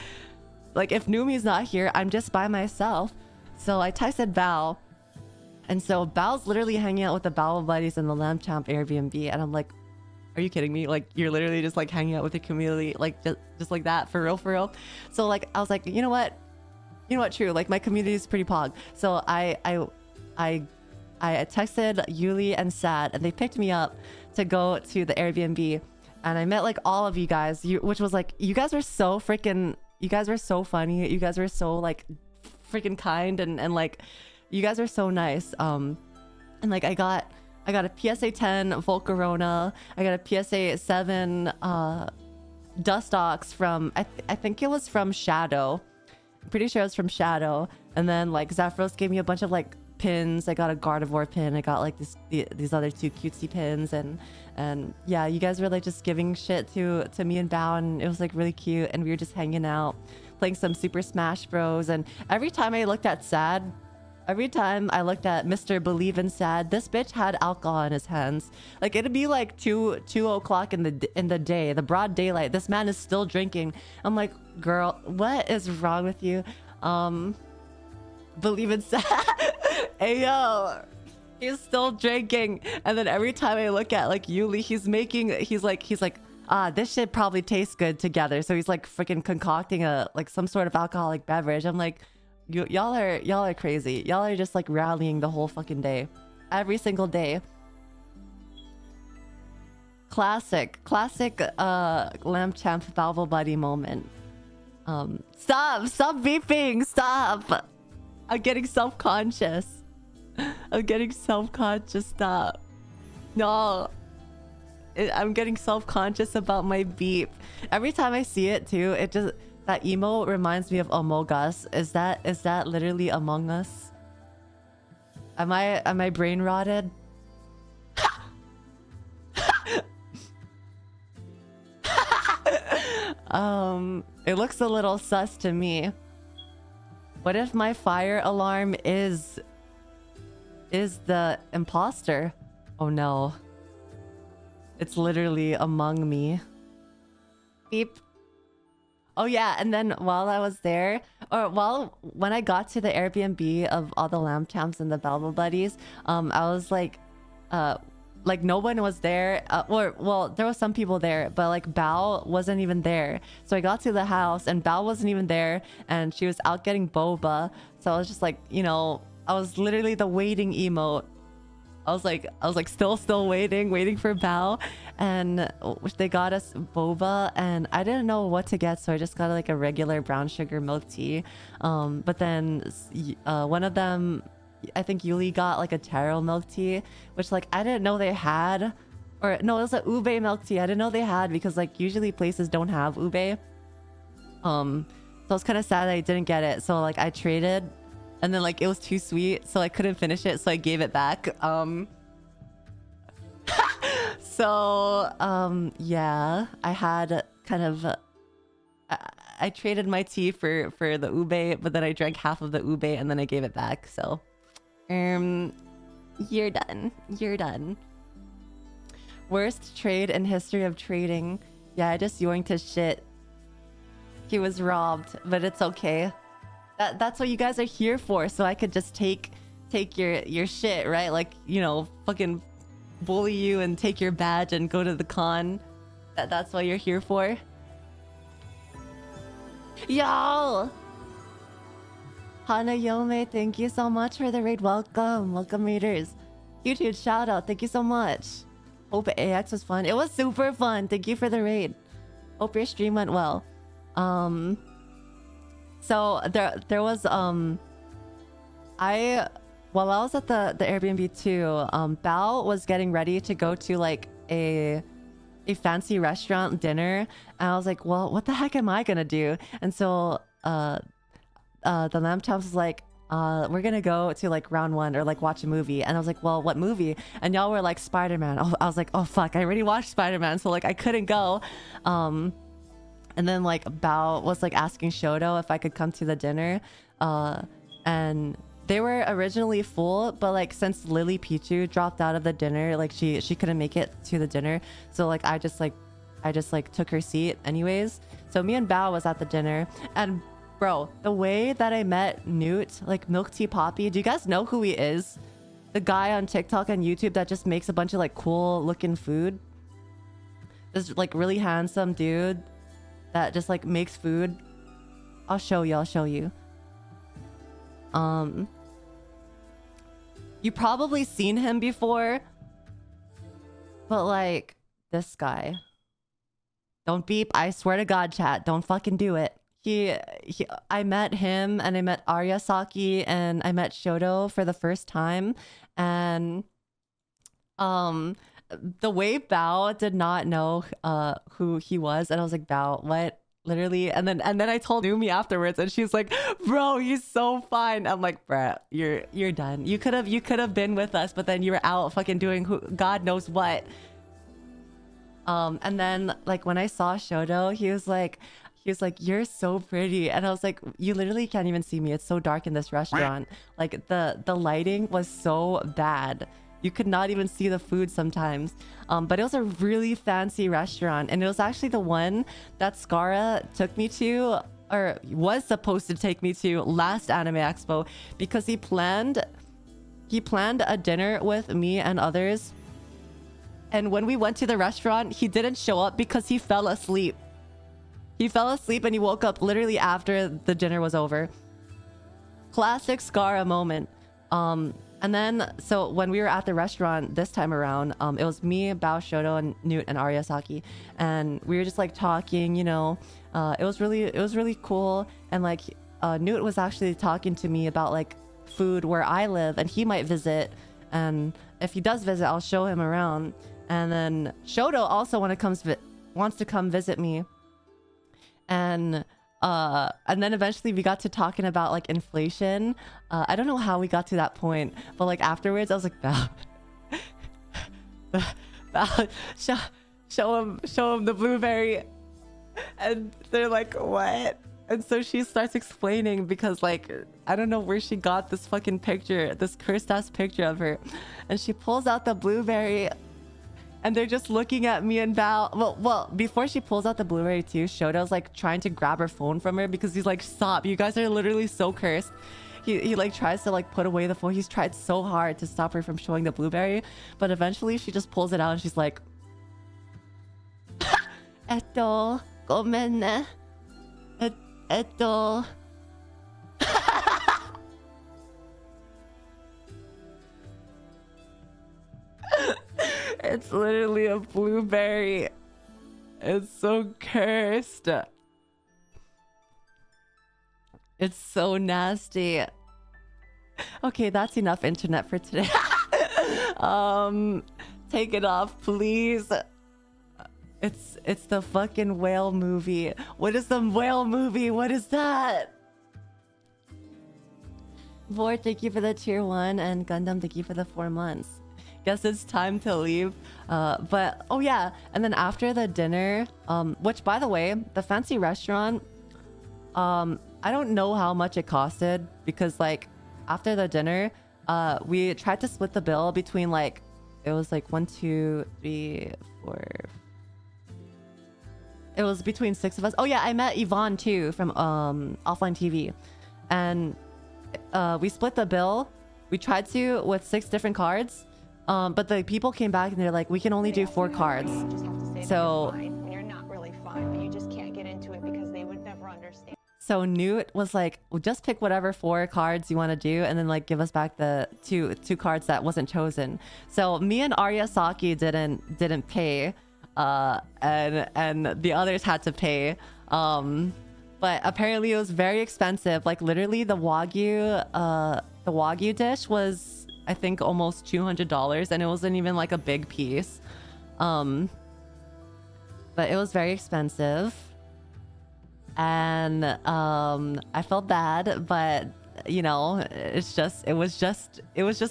Like if Numi's not here, I'm just by myself. So I texted Bao, and so Bao's literally hanging out with the Bao buddies in the Lamb Champ Airbnb, and I'm like, are you kidding me? Like you're literally just like hanging out with the community, like just like that, for real. So like I was like, you know what, true, like my community is pretty pog. So I texted Yuli and Sad, and they picked me up to go to the Airbnb, and I met like all of you guys, which was like, you guys were so funny, you guys were so like freaking kind, and like you guys are so nice. And like I got a PSA 10 Volcarona, I got a PSA 7 Dust Ox from I think it was from Shadow. I'm pretty sure it was from Shadow. And then like Zafros gave me a bunch of like pins. I got a Gardevoir pin. I got like these other two cutesy pins, and yeah, you guys were like just giving shit to me and Bao, and it was like really cute, and we were just hanging out, playing some Super Smash Bros. And every time I looked at Mr. Believe in Sad, this bitch had alcohol in his hands. Like it'd be like 2 o'clock in the day, the broad daylight. This man is still drinking. I'm like, girl, what is wrong with you? Believe in Sad. Hey yo, he's still drinking. And then every time I look at like Yuli, he's like, this shit probably tastes good together. So he's like freaking concocting some sort of alcoholic beverage. I'm like, y'all are crazy. Y'all are just like rallying the whole fucking day, every single day. Classic Lamb Champ Valvo Buddy moment. Stop beeping, stop. I'm getting self-conscious. Stop. No, I'm getting self-conscious about my beep. Every time I see it too, it just, that emote reminds me of Among Us. Is that literally Among Us? Am I brain rotted? It looks a little sus to me. What if my fire alarm is the imposter? Oh no. It's literally among me. Beep. Oh yeah, and then while I was there, when I got to the Airbnb of all the Lamb Champs and the Balbo buddies, I was like no one was there, well, there was some people there, but like Bao wasn't even there. So I got to the house and Bao wasn't even there, and she was out getting boba. So I was just like, you know, I was literally the waiting emote. I was like still waiting for Bao, and they got us boba, and I didn't know what to get, so I just got like a regular brown sugar milk tea. But then one of them, I think Yuli, got like a taro milk tea, which like I didn't know they had, or no, it was a ube milk tea. I didn't know they had, because like usually places don't have ube. So I was kind of sad that I didn't get it. So like I traded, and then like it was too sweet, so I couldn't finish it, so I gave it back. Yeah, I had kind of I traded my tea for the ube, but then I drank half of the ube and then I gave it back. So you're done. You're done. Worst trade in history of trading. Yeah, I just yoinked his shit. He was robbed, but it's okay. That's what you guys are here for, so I could just take your shit, right? Like, you know, fucking bully you and take your badge and go to the con. That's what you're here for. Yo! Hanayome, thank you so much for the raid. Welcome. Welcome, raiders. Huge shout out. Thank you so much. Hope AX was fun. It was super fun. Thank you for the raid. Hope your stream went well. So there was while I was at the Airbnb too, Bao was getting ready to go to like a fancy restaurant dinner, and I was like, well, what the heck am I gonna do? And so the lamb chops was like, we're gonna go to like round one or like watch a movie. And I was like, well, what movie? And y'all were like, Spider-Man. Oh, I was like, oh fuck, I already watched Spider-Man, so like I couldn't go. And then like Bao was like asking Shoto if I could come to the dinner, and they were originally full, but like since Lily Pichu dropped out of the dinner, like she couldn't make it to the dinner, so like I just took her seat anyways. So me and Bao was at the dinner, and bro, the way that I met Newt, like Milk Tea Poppy, do you guys know who he is? The guy on TikTok and YouTube that just makes a bunch of like cool looking food. This like really handsome dude that just like makes food. I'll show you. You probably seen him before, but like this guy. Don't beep. I swear to God, chat. Don't fucking do it. I met him, and I met Arya Saki, and I met Shoto for the first time, and the way Bao did not know who he was, and I was like, Bao, what? Literally. And then I told Numi afterwards, and she's like, bro, he's so fine. I'm like, bruh, you're done. You could have been with us, but then you were out fucking doing God knows what. And then like when I saw Shoto, he was like, you're so pretty. And I was like, you literally can't even see me. It's so dark in this restaurant. Like the lighting was so bad. You could not even see the food sometimes. But it was a really fancy restaurant, and it was actually the one that Skara took me to, or was supposed to take me to last Anime Expo, because he planned a dinner with me and others. And when we went to the restaurant, he didn't show up because he fell asleep. He fell asleep and he woke up literally after the dinner was over. Classic Skara moment. And then, so when we were at the restaurant this time around, it was me, Bao, Shoto, and Newt, and Arya Saki, and we were just like talking, you know. It was really cool, and like Newt was actually talking to me about like food where I live, and he might visit, and if he does visit, I'll show him around. And then Shoto also wants to come visit me, and then eventually we got to talking about like inflation. I don't know how we got to that point, but like afterwards I was like, Bao, show him the blueberry. And they're like, what? And so she starts explaining, because like I don't know where she got this fucking picture, this cursed ass picture of her, and she pulls out the blueberry. And they're just looking at me and Bao. Well, before she pulls out the blueberry too, Shoto's like trying to grab her phone from her, because he's like, stop, you guys are literally so cursed. He like tries to like put away the phone. He's tried so hard to stop her from showing the blueberry, but eventually she just pulls it out and she's like, Eto, gomen ne. Eto. It's literally a blueberry. It's so cursed. It's so nasty. Okay, that's enough internet for today. Take it off, please. It's the fucking whale movie. What is the whale movie? What is that? Vor, thank you for the tier 1, and Gundam, thank you for the 4 months. Guess it's time to leave. But oh yeah, and then after the dinner, which by the way, the fancy restaurant, I don't know how much it costed, because like after the dinner, we tried to split the bill between like, it was like 1, 2, 3, 4. It was between 6 of us. Oh yeah, I met Yvonne too from Offline TV, and we split the bill. We tried to with 6 different cards, but the people came back and they're like, we can only do 4 cards. So you're not really fine, but you just can't get into it because they would never understand. So Newt was like, well, just pick whatever 4 cards you want to do, and then like give us back the two cards that wasn't chosen. So me and Arya Saki didn't pay, and the others had to pay. But apparently it was very expensive. Like literally the wagyu dish was, I think, almost $200, and it wasn't even like a big piece. But it was very expensive. And I felt bad, but you know, it was just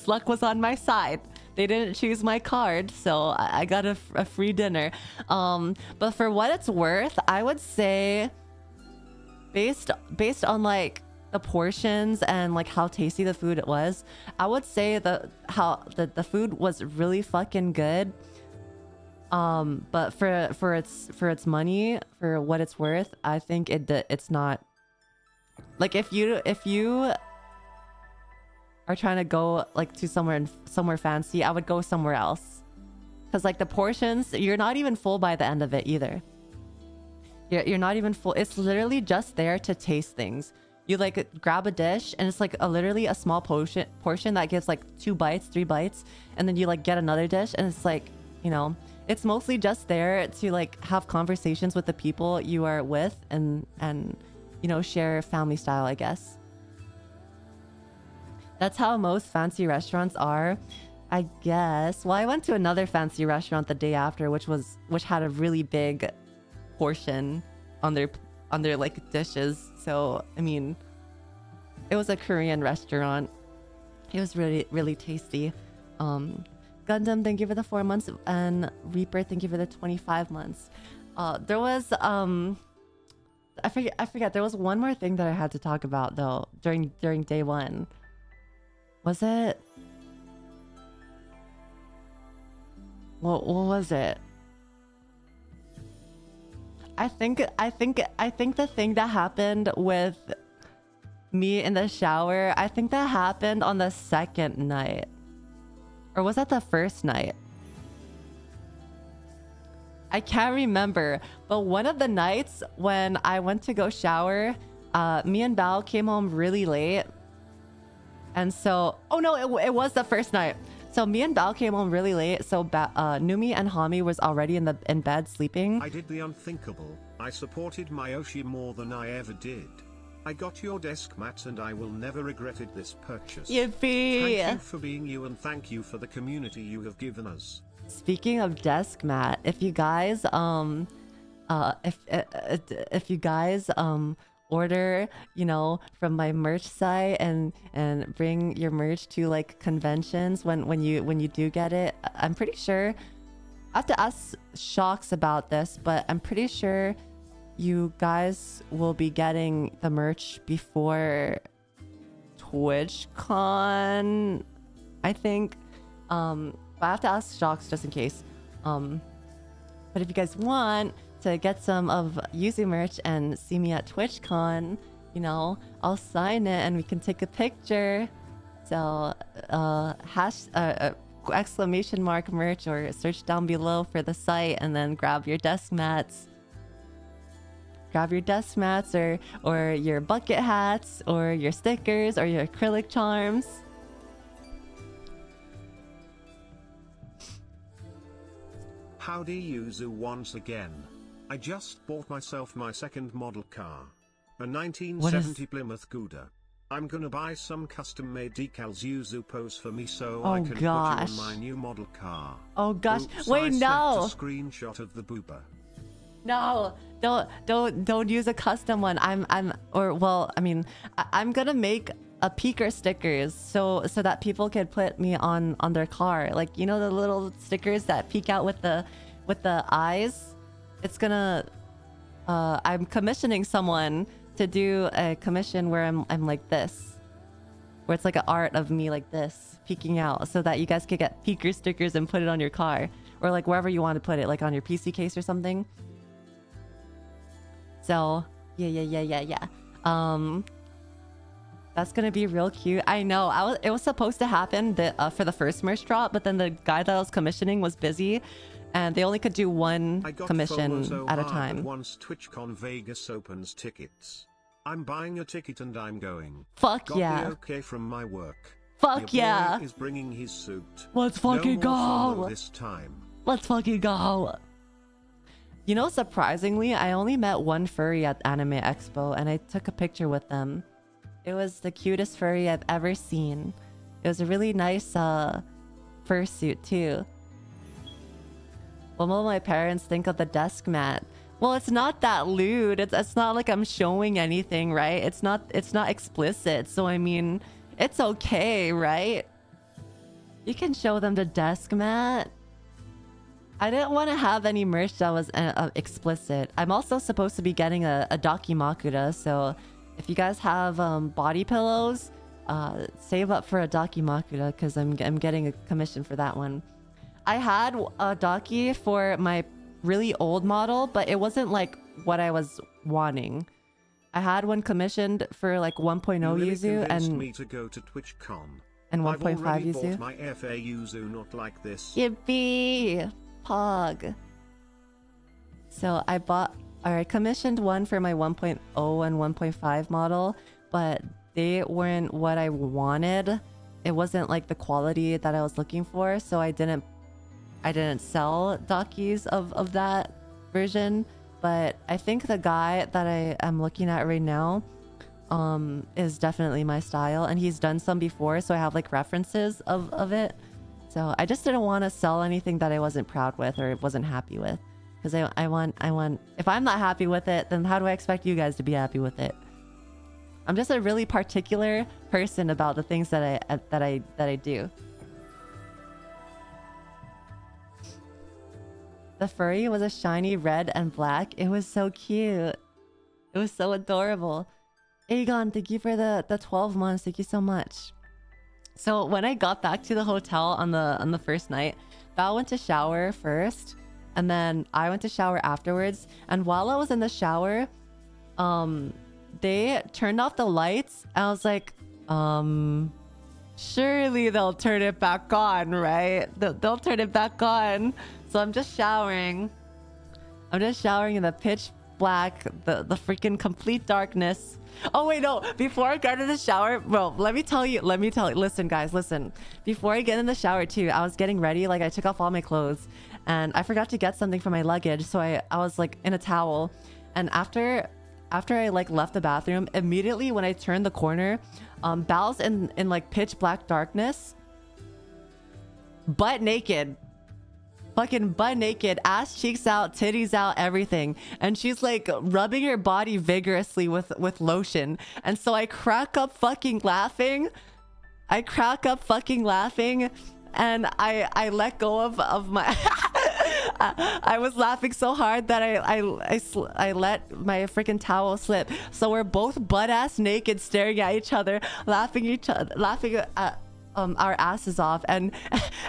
luck was on my side. They didn't choose my card, so I got a free dinner. But for what it's worth, I would say, based on like the portions and like how tasty the food was, I would say the food was really fucking good. But for its money, for what it's worth, I think it's not. Like if you are trying to go like to somewhere fancy, I would go somewhere else. Cause like the portions, you're not even full by the end of it either. You're not even full. It's literally just there to taste things. You like grab a dish and it's like literally a small portion that gives like 2 bites, 3 bites, and then you like get another dish and it's like, you know, it's mostly just there to like have conversations with the people you are with and you know, share family style, I guess. That's how most fancy restaurants are, I guess. Well, I went to another fancy restaurant the day after, which had a really big portion on their like dishes. So I mean, it was a Korean restaurant. It was really, really tasty. Gundam, thank you for the 4 months, and Reaper, thank you for the 25 months. There was I forget. There was one more thing that I had to talk about though during day 1. Was it? What was it? I think the thing that happened with me in the shower, I think that happened on the 2nd night. Or was that the 1st night? I can't remember. But one of the nights when I went to go shower, me and Bao came home really late. And so, oh no, it was the 1st night. So me and Bao came home really late. So Numi and Hami was already in bed sleeping. I did the unthinkable. I supported Mayoshi more than I ever did. I got your desk mat and I will never regretted this purchase. Yippee! Thank you for being you, and thank you for the community you have given us. Speaking of desk mat, if you guys if you guys order, you know, from my merch site and bring your merch to like conventions when you do get it, I'm pretty sure I have to ask Shocks about this, but I'm pretty sure you guys will be getting the merch before TwitchCon, I think. But I have to ask Shocks just in case. But if you guys want to get some of Yuzu merch and see me at TwitchCon, you know, I'll sign it and we can take a picture. So exclamation mark merch, or search down below for the site and then grab your desk mats. Grab your desk mats or your bucket hats or your stickers or your acrylic charms. Howdy Yuzu once again. I just bought myself my 2nd model car. A 1970 Plymouth Gouda. I'm gonna buy some custom-made decals Yuzu pose for me so I can put you on my new model car. Oh gosh, Oops, wait, I no! snapped a screenshot of the boober. No, don't use a custom one. I'm gonna make a peeker stickers so that people could put me on their car. Like, you know, the little stickers that peek out with the eyes. It's gonna I'm commissioning someone to do a commission where I'm like this, where it's like an art of me like this peeking out, so that you guys could get peeker stickers and put it on your car, or like wherever you want to put it, like on your PC case or something. So yeah. That's gonna be real cute. I know. It was supposed to happen for the first merch drop, but then the guy that I was commissioning was busy, and they only could do one commission at a time. Once TwitchCon Vegas opens tickets, I'm buying a ticket and I'm going. Fuck Got yeah. the okay from my work. Fuck Your yeah. boy is bringing his suit. Let's fucking no more go. FOMO this time. Let's fucking go. You know, surprisingly, I only met one furry at Anime Expo, and I took a picture with them. It was the cutest furry I've ever seen. It was a really nice fursuit too. What will my parents think of the desk mat? Well, it's not that lewd. It's not like I'm showing anything, right? It's not explicit. So I mean, it's okay, right? You can show them the desk mat. I didn't want to have any merch that was explicit. I'm also supposed to be getting a dakimakura, so if you guys have body pillows, save up for a dakimakura, because I'm getting a commission for that one. I had a daki for my really old model, but it wasn't like what I was wanting. I had one commissioned for like 1.0 Yuzu and me to go to TwitchCon. And 1.5 I've already Yuzu. bought my FA Yuzu, not like this. Yippee! Pog. So I commissioned one for my 1.0 and 1.5 model, but they weren't what I wanted. It wasn't like the quality that I was looking for, so I didn't sell Dakis of that version. But I think the guy that I am looking at right now is definitely my style, and he's done some before, so I have like references of it. So I just didn't want to sell anything that I wasn't proud with or wasn't happy with, because I want if I'm not happy with it, then how do I expect you guys to be happy with it? I'm just a really particular person about the things that I do. The furry was a shiny red and black. It was so cute. It was so adorable. Aegon, thank you for the 12 months. Thank you so much. So when I got back to the hotel on the first night, Val went to shower first, and then I went to shower afterwards. And while I was in the shower, they turned off the lights. I was like, surely they'll turn it back on, right? They'll turn it back on. So I'm just showering. I'm just showering in the pitch black, the freaking complete darkness. Oh wait, no, before I got in the shower, bro, let me tell you, listen guys, listen. Before I get in the shower too, I was getting ready, like I took off all my clothes and I forgot to get something for my luggage. So I was like in a towel, and after I like left the bathroom, immediately when I turned the corner, Bal's in like pitch black darkness, butt naked. Fucking butt naked, ass cheeks out, titties out, everything. And she's like rubbing her body vigorously with lotion. And so I crack up fucking laughing. And I let go of my... I was laughing so hard that I let my freaking towel slip. So we're both butt ass naked, staring at each other, laughing at our asses off, and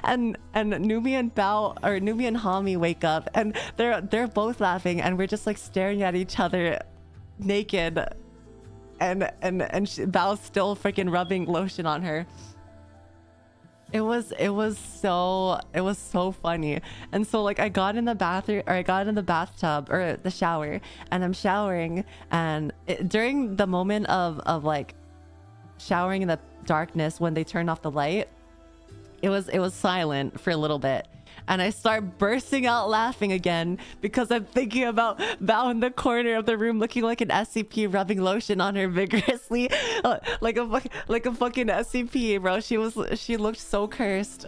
Numi and Bao, or Numi and Hami, wake up, and they're both laughing, and we're just like staring at each other naked, and Bao's still freaking rubbing lotion on her. It was so funny. And so like I got in the bathroom, or I got in the bathtub or the shower, and I'm showering, and during the moment of like showering in the darkness, when they turned off the light, it was silent for a little bit, and I start bursting out laughing again because I'm thinking about Bao in the corner of the room looking like an SCP, rubbing lotion on her vigorously, like a fucking SCP, bro. She looked so cursed.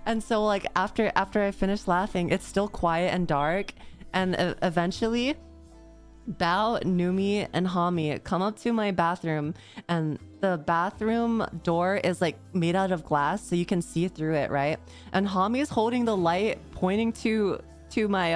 And so like after I finished laughing, it's still quiet and dark, And eventually Bao, Numi, and Hami come up to my bathroom, and the bathroom door is like made out of glass, so you can see through it, right? And Hami is holding the light pointing to my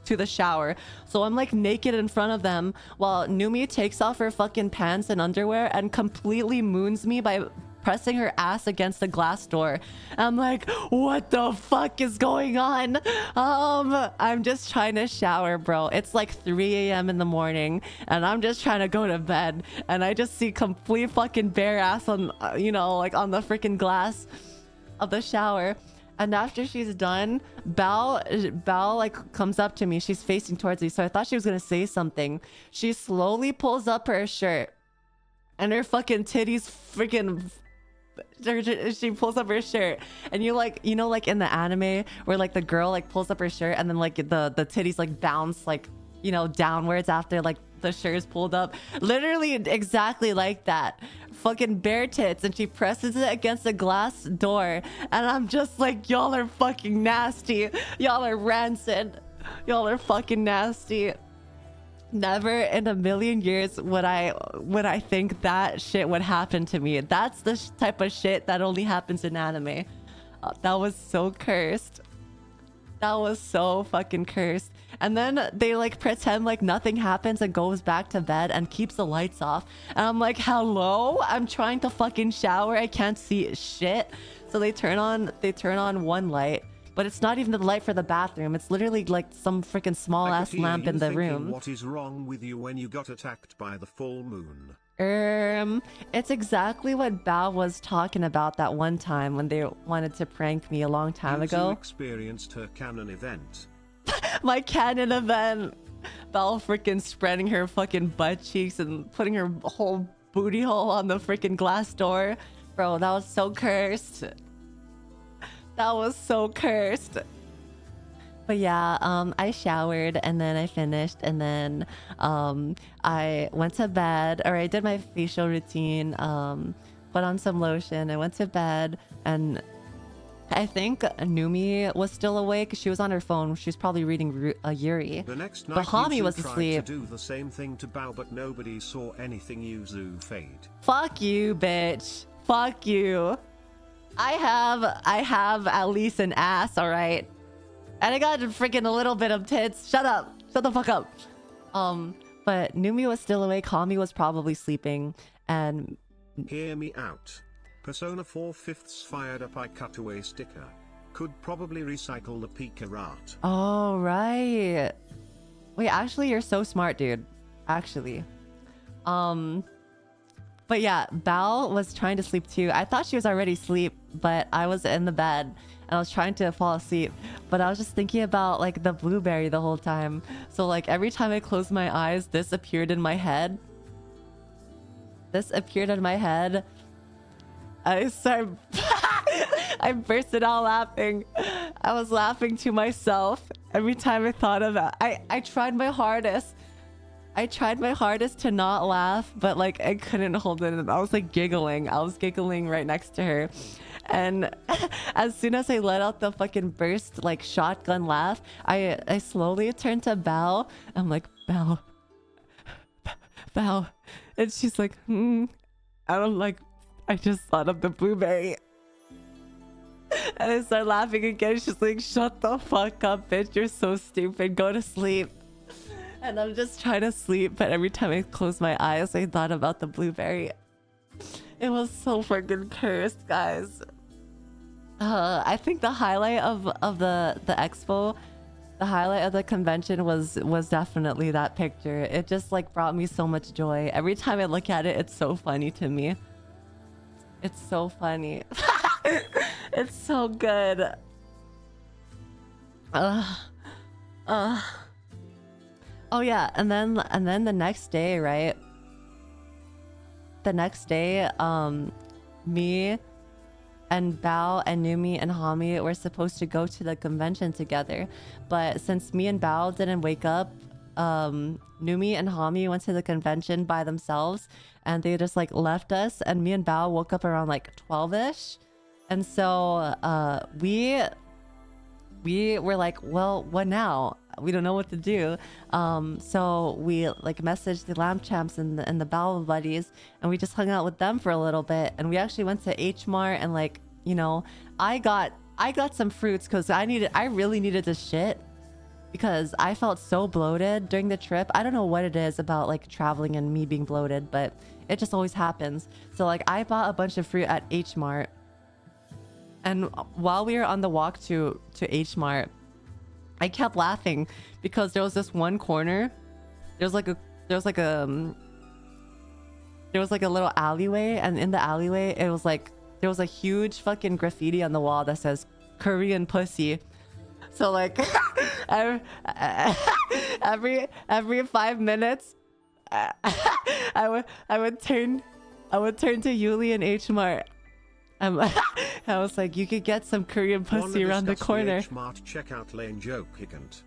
to the shower. So I'm like naked in front of them while Numi takes off her fucking pants and underwear and completely moons me by pressing her ass against the glass door. I'm like, what the fuck is going on? I'm just trying to shower, bro. It's like 3 a.m. in the morning and I'm just trying to go to bed, and I just see complete fucking bare ass on, you know, like on the freaking glass of the shower. And after she's done, Bao like comes up to me. She's facing towards me, so I thought she was gonna say something. She slowly pulls up her shirt, and her fucking titties freaking. She pulls up her shirt, and you know, like in the anime where like the girl like pulls up her shirt, and then like the titties like bounce like, you know, downwards after like the shirt is pulled up. Literally exactly like that. Fucking bare tits, and she presses it against the glass door, and I'm just like, y'all are fucking nasty. Y'all are rancid. Y'all are fucking nasty. Never in a million years would I think that shit would happen to me. That's the type of shit that only happens in anime. That was so cursed. That was so fucking cursed. And then they like pretend like nothing happens and goes back to bed and keeps the lights off. And I'm like, hello? I'm trying to fucking shower. I can't see shit. So they turn on one light, but it's not even the light for the bathroom. It's literally like some freaking small ass lamp in the room. What is wrong with you when you got attacked by the full moon? It's exactly what Bao was talking about that one time when they wanted to prank me a long time ago. You experienced her canon event. My canon event. Bao freaking spreading her fucking butt cheeks and putting her whole booty hole on the freaking glass door. Bro, that was so cursed. That was so cursed. But yeah, I showered and then I finished, and then I went to bed, or I did my facial routine, put on some lotion, I went to bed, and I think Numi was still awake. She was on her phone. She was probably reading Yuri. The next night, but Hami was tried asleep. to do the same thing to Bao, but nobody saw anything. Yuzu fade. Fuck you, bitch. Fuck you. I have at least an ass, all right? And I got freaking a little bit of tits. Shut up. Shut the fuck up. But Numi was still awake. Hami was probably sleeping. And hear me out. Persona 4/5 fired up. I cut away sticker. Could probably recycle the Pika art. oh, right. Wait, actually, you're so smart, dude. Actually. But yeah, Bao was trying to sleep too. I thought she was already asleep, but I was in the bed and I was trying to fall asleep. But I was just thinking about like the blueberry the whole time. So like every time I closed my eyes, this appeared in my head. This appeared in my head. I bursted out laughing. I was laughing to myself every time I thought of it. I tried my hardest. I tried my hardest to not laugh, but like I couldn't hold it in. I was like giggling. I was giggling right next to her. And as soon as I let out the fucking burst, like shotgun laugh, I slowly turned to Bao. I'm like, Bao. Bao. And she's like, And I'm like, I just thought of the blueberry. And I start laughing again. She's like, shut the fuck up, bitch. You're so stupid. Go to sleep. And I'm just trying to sleep, but every time I closed my eyes, I thought about the blueberry. It was so freaking cursed, guys. I think the highlight of the expo, the highlight of the convention was definitely that picture. It just like brought me so much joy. Every time I look at it, it's so funny to me. It's so funny. It's so good. Oh yeah, and then the next day, right? The next day, me and Bao and Numi and Hami were supposed to go to the convention together, but since me and Bao didn't wake up, Numi and Hami went to the convention by themselves, and they just like left us. And me and Bao woke up around like 12ish, and so we were like, well, what now? we don't know what to do. So we like messaged the lamb champs and the Battle Buddies, and we just hung out with them for a little bit. And we actually went to H Mart, and like, you know, I got some fruits because I really needed to shit because I felt so bloated during the trip. I don't know what it is about like traveling and me being bloated, but it just always happens. So like I bought a bunch of fruit at H Mart. And while we were on the walk to H Mart, I kept laughing because there was this one corner. There was like a little alleyway, and in the alleyway, it was like there was a huge fucking graffiti on the wall that says "Korean pussy." So like every 5 minutes, I would turn to Yuli and H Mart. I was like, you could get some Korean pussy around the corner. H Mart checkout lane joke hiccunt.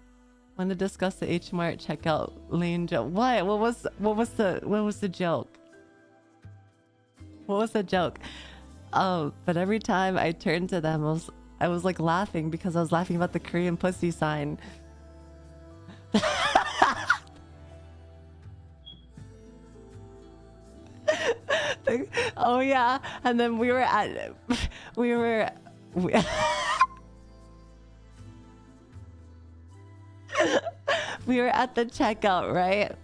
Want to discuss the H Mart checkout lane joke? What? What was the joke? What was the joke? Oh, but every time I turned to them, I was like laughing because I was laughing about the Korean pussy sign. Oh yeah, and then we were at we were at the checkout, right?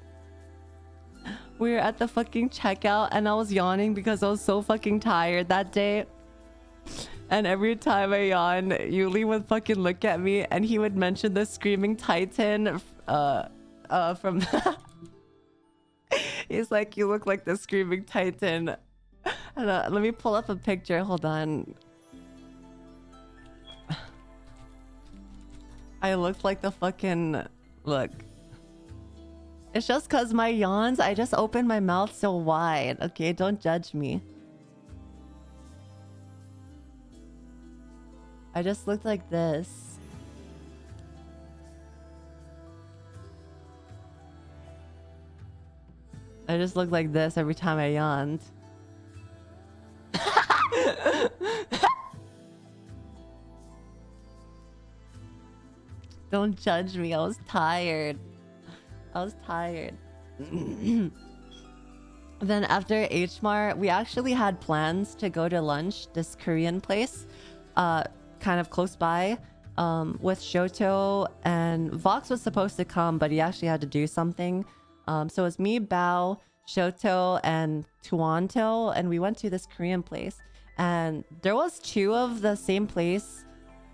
We were at the fucking checkout, and I was yawning because I was so fucking tired that day. And every time I yawned, Yuli would fucking look at me, and he would mention the Screaming Titan from he's like, you look like the Screaming Titan. And, let me pull up a picture. Hold on. I looked like the fucking... Look. It's just because my yawns, I just opened my mouth so wide. Okay, don't judge me. I just looked like this. I just looked like this every time I yawned. Don't judge me. I was tired. Then after H Mart, we actually had plans to go to lunch, this Korean place, kind of close by, with Shoto, and Vox was supposed to come, but he actually had to do something. So it was me, Bao, Shoto, and Tuanto, and we went to this Korean place. And there was two of the same place,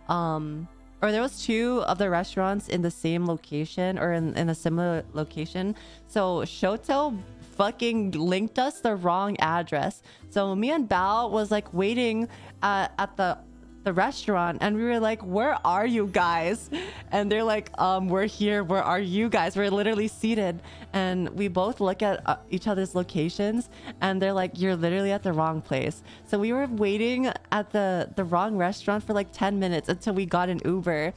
or there was two of the restaurants in the same location, or in a similar location. So Shoto fucking linked us the wrong address. So me and Bao was like waiting at the restaurant, and we were like, where are you guys? And they're like, we're here. Where are you guys? We're literally seated, and we both look at each other's locations, and they're like, you're literally at the wrong place. So we were waiting at the wrong restaurant for like 10 minutes until we got an Uber.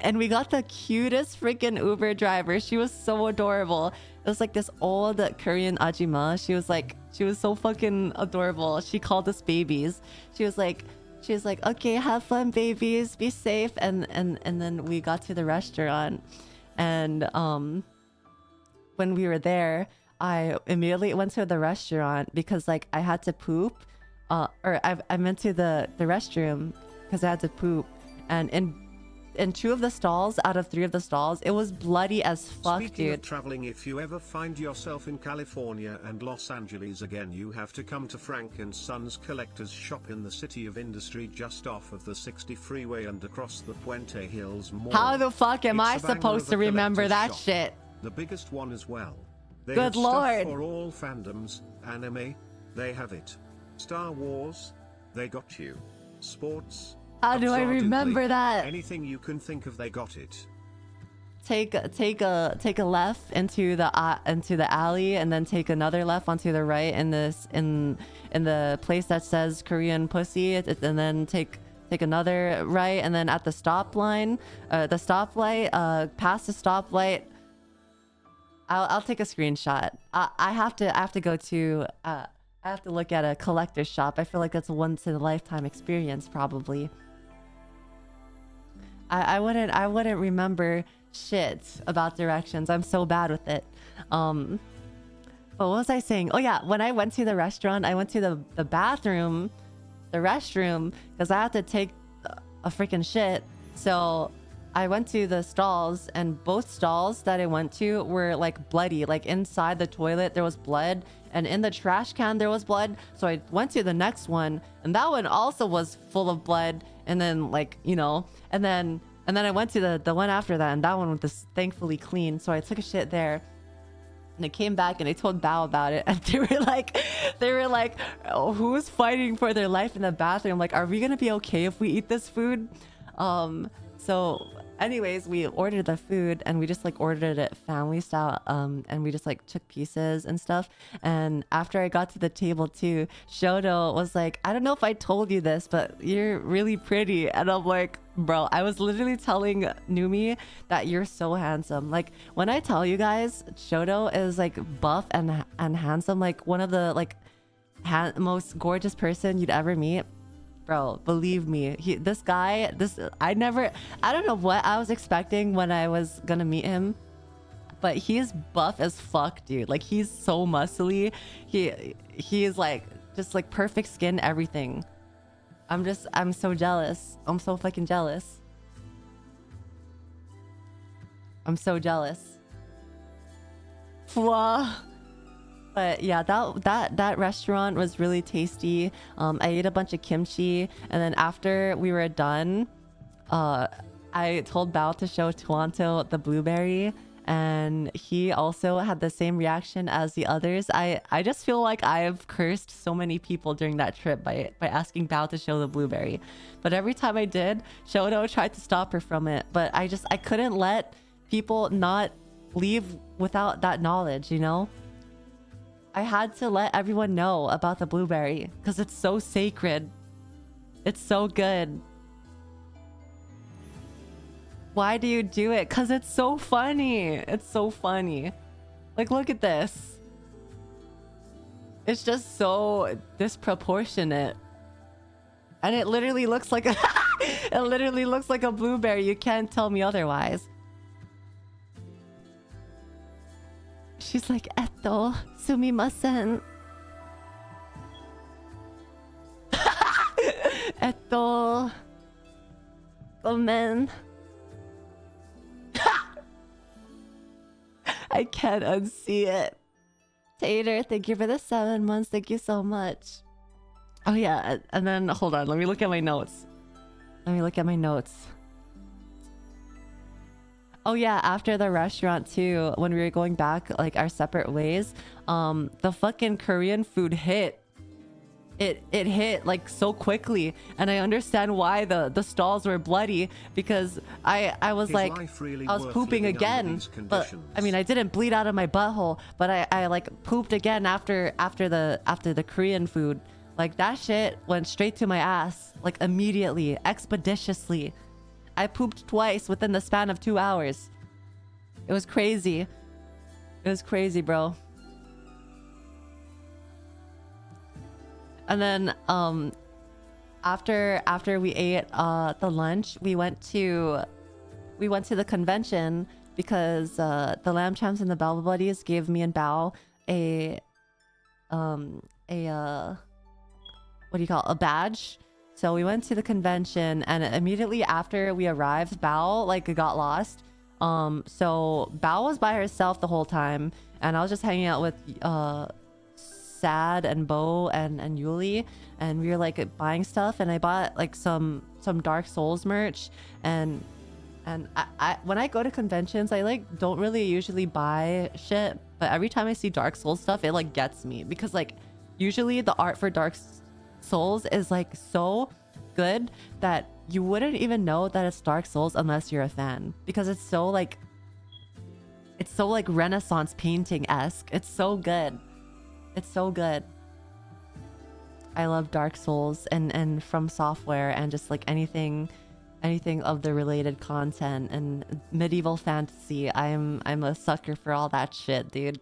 And we got the cutest freaking Uber driver. She was so adorable. It was like this old Korean ajima. She was so fucking adorable. She called us babies. She was like, okay, have fun, babies, be safe. And then we got to the restaurant, and when we were there, I immediately went to the restaurant because like I had to poop, or I went to the restroom because I had to poop, and in two of the stalls out of three of the stalls, it was bloody as fuck. Speaking dude. Of traveling, if you ever find yourself in California and Los Angeles again, you have to come to Frank and Son's Collector's Shop in the City of Industry, just off of the 60 freeway and across the Puente Hills Mall. How the fuck am I It's a banger supposed of to a remember that collector's shop. shit? The biggest one as well. They Good have lord. Stuff for all fandoms, anime, they have it. Star Wars, they got you. Sports. How do I remember that? Anything you can think of, they got it. Take a left into the alley, and then take another left onto the right in the place that says Korean pussy, and then take another right, and then at the stop line, past the stoplight. I'll take a screenshot. I have to go to I have to look at a collector's shop. I feel like that's a once in a lifetime experience, probably. I wouldn't remember shit about directions. I'm so bad with it. But what was I saying? Oh yeah, when I went to the restaurant, I went to the bathroom, the restroom, because I had to take a freaking shit. So I went to the stalls, and both stalls that I went to were like bloody. Like inside the toilet there was blood, and in the trash can there was blood. So I went to the next one, and that one also was full of blood. And then like, you know, and then I went to the one after that, and that one was thankfully clean. So I took a shit there. And I came back and I told Bao about it, and they were like, oh, who's fighting for their life in the bathroom? Like, are we gonna be okay if we eat this food? So anyways, we ordered the food, and we just like ordered it family style, and we just like took pieces and stuff. And after I got to the table too, Shoto was like, I don't know if I told you this, but you're really pretty. And I'm like, bro, I was literally telling Numi that you're so handsome. Like, when I tell you guys, Shoto is like buff and handsome, like one of the like most gorgeous person you'd ever meet. Bro, believe me, this guy, I don't know what I was expecting when I was gonna meet him, but he's buff as fuck, dude. Like, he's so muscly. He is like just like perfect skin, everything. I'm so jealous. I'm so fucking jealous. I'm so jealous. Fwah. But yeah, that restaurant was really tasty. I ate a bunch of kimchi, and then after we were done, I told Bao to show Tuanto the blueberry, and he also had the same reaction as the others. I just feel like I've cursed so many people during that trip by asking Bao to show the blueberry. But every time I did, Shoto tried to stop her from it. But I couldn't let people not leave without that knowledge, you know? I had to let everyone know about the blueberry because it's so sacred. It's so good. Why do you do it? Because it's so funny. It's so funny. Like, look at this. It's just so disproportionate. And it literally looks like a it literally looks like a blueberry. You can't tell me otherwise. She's like, Eto, sumimasen. Eto. Gomen. I can't unsee it. Tater, thank you for the 7 months. Thank you so much. Oh yeah, and then hold on. Let me look at my notes. Oh yeah, after the restaurant too, when we were going back like our separate ways, the fucking Korean food hit. It hit like so quickly, and I understand why the stalls were bloody, because I was like, really I was pooping again, but I mean I didn't bleed out of my butthole, but I like pooped again after the Korean food. Like, that shit went straight to my ass, like immediately, expeditiously. I pooped twice within the span of 2 hours. It was crazy. It was crazy, bro. And then after we ate the lunch, we went to the convention because the Lamb Champs and the Bell Buddies gave me and Bao a what do you call it? A badge. So we went to the convention, and immediately after we arrived, Bao like got lost. So Bao was by herself the whole time, and I was just hanging out with Sad and Bo and Yuli, and we were like buying stuff, and I bought like some Dark Souls merch, and I when I go to conventions, I like don't really usually buy shit, but every time I see Dark Souls stuff, it like gets me, because like usually the art for Dark Souls is like so good that you wouldn't even know that it's Dark Souls unless you're a fan, because it's so like Renaissance painting-esque. It's so good. It's so good. I love Dark Souls and From Software, and just like anything of the related content and medieval fantasy. I'm a sucker for all that shit, dude.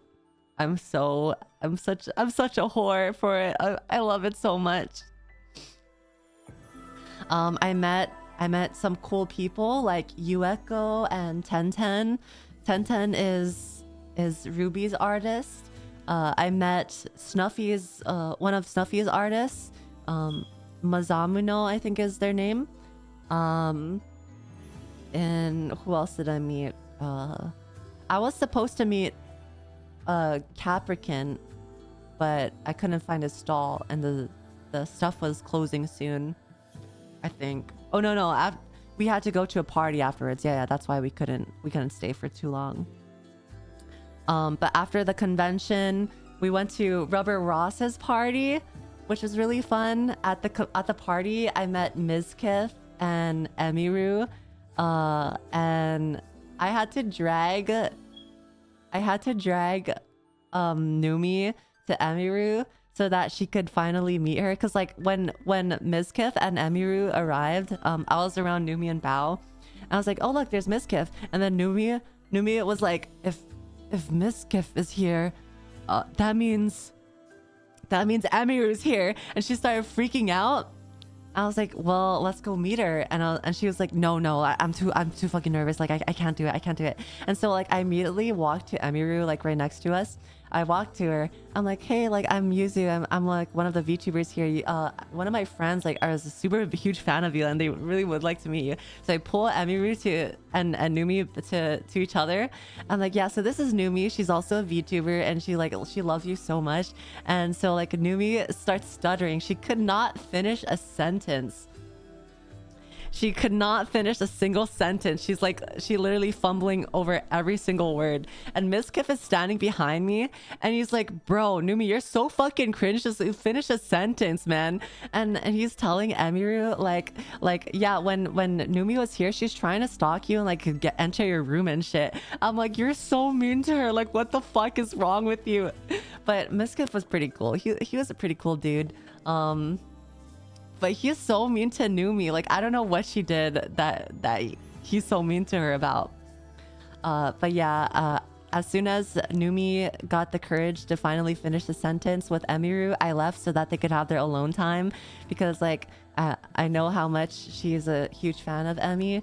I'm such a whore for it. I love it so much. I met I met some cool people like Ueko and Tenten. Tenten is Ruby's artist. I met Snuffy's one of Snuffy's artists. Mazamuno, I think is their name. And who else did I meet? I was supposed to meet Capricorn, but I couldn't find his stall, and the stuff was closing soon, I think. Oh no, we had to go to a party afterwards. Yeah, that's why we couldn't stay for too long. But after the convention, we went to Rubber Ross's party, which was really fun. At the party, I met Mizkif and Emiru, and I had to drag Numi to Emiru so that she could finally meet her. Because like when Mizkif and Emiru arrived, I was around Numi and Bao, and I was like, oh look, there's Mizkif. And then Numi was like, if Mizkif is here, that means Emiru's here. And she started freaking out. I was like, well, let's go meet her. And she was like, no, I'm too fucking nervous. Like, I can't do it. And so like I immediately walked to Emiru, like right next to us. I walked to her. I'm like, hey, like I'm Yuzu. I'm like one of the VTubers here. One of my friends like are a super huge fan of you, and they really would like to meet you. So I pull Emiru and Numi to each other. I'm like, yeah, so this is Numi. She's also a VTuber, and she loves you so much. And so like Numi starts stuttering. She could not finish a sentence. She could not finish a single sentence. She literally fumbling over every single word. And Mizkif is standing behind me, and he's like, bro, Numi, you're so fucking cringe. Just finish a sentence, man. And he's telling Emiru like, yeah, when Numi was here, she's trying to stalk you and like enter your room and shit. I'm like, you're so mean to her. Like, what the fuck is wrong with you? But Mizkif was pretty cool. He was a pretty cool dude. But he's so mean to Numi. Like, I don't know what she did that he's so mean to her about. But yeah, as soon as Numi got the courage to finally finish the sentence with Emiru, I left so that they could have their alone time. Because like, I know how much she's a huge fan of Emi.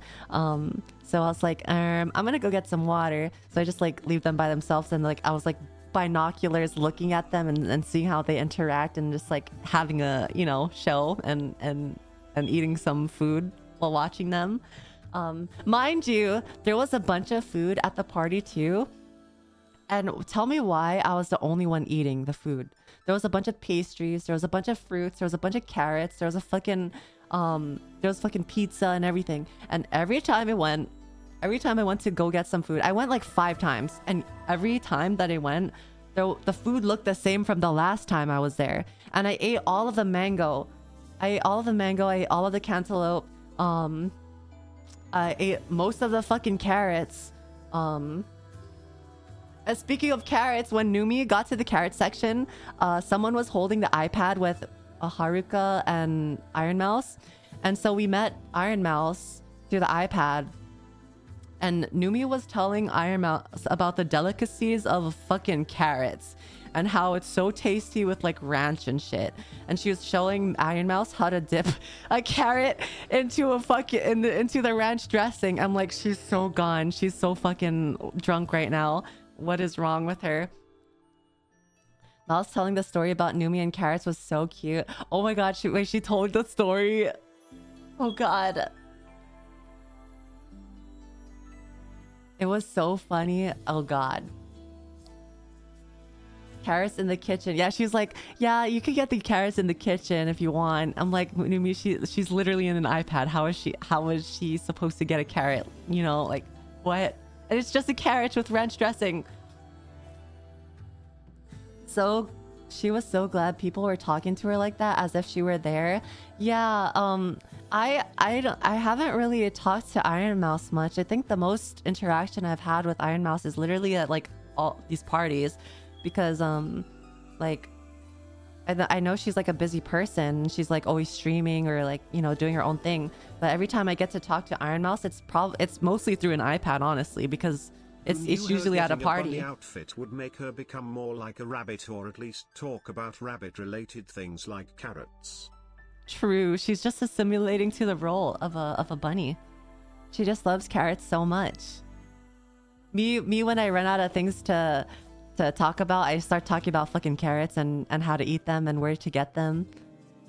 So I was like, I'm gonna go get some water. So I just like leave them by themselves, and like I was like binoculars looking at them and seeing how they interact, and just like having a show and eating some food while watching them. Mind you, there was a bunch of food at the party too, and tell me why I was the only one eating the food. There was a bunch of pastries, there was a bunch of fruits, there was a bunch of carrots, there was fucking pizza and everything. And every time I went to go get some food, I went like 5 times, and every time that I went, the food looked the same from the last time I was there. And I ate all of the mango. I ate all of the cantaloupe. I ate most of the fucking carrots. Speaking of carrots, when Numi got to the carrot section, someone was holding the iPad with Haruka and Iron Mouse. And so we met Iron Mouse through the iPad. And Numi was telling Iron Mouse about the delicacies of fucking carrots and how it's so tasty with like ranch and shit. And she was showing Iron Mouse how to dip a carrot into into the ranch dressing. I'm like, she's so gone. She's so fucking drunk right now. What is wrong with her? Mouse telling the story about Numi and carrots was so cute. Oh my god, she told the story. Oh god. It was so funny. Oh god. Carrots in the kitchen. Yeah, she's like, yeah, you could get the carrots in the kitchen if you want. I'm like, Numi, she's literally in an iPad. How is she supposed to get a carrot? Like, what? And it's just a carrot with ranch dressing. So she was so glad people were talking to her like that, as if she were there. Yeah, I haven't really talked to Iron Mouse much. I think the most interaction I've had with Iron Mouse is literally at like all these parties, because like I know she's like a busy person. She's like always streaming or like doing her own thing. But every time I get to talk to Iron Mouse, it's mostly through an iPad, honestly, because it's usually at a party. The outfit would make her become more like a rabbit, or at least talk about rabbit-related things like carrots. True. She's just assimilating to the role of a bunny. She just loves carrots so much. Me when I run out of things to talk about, I start talking about fucking carrots and how to eat them and where to get them.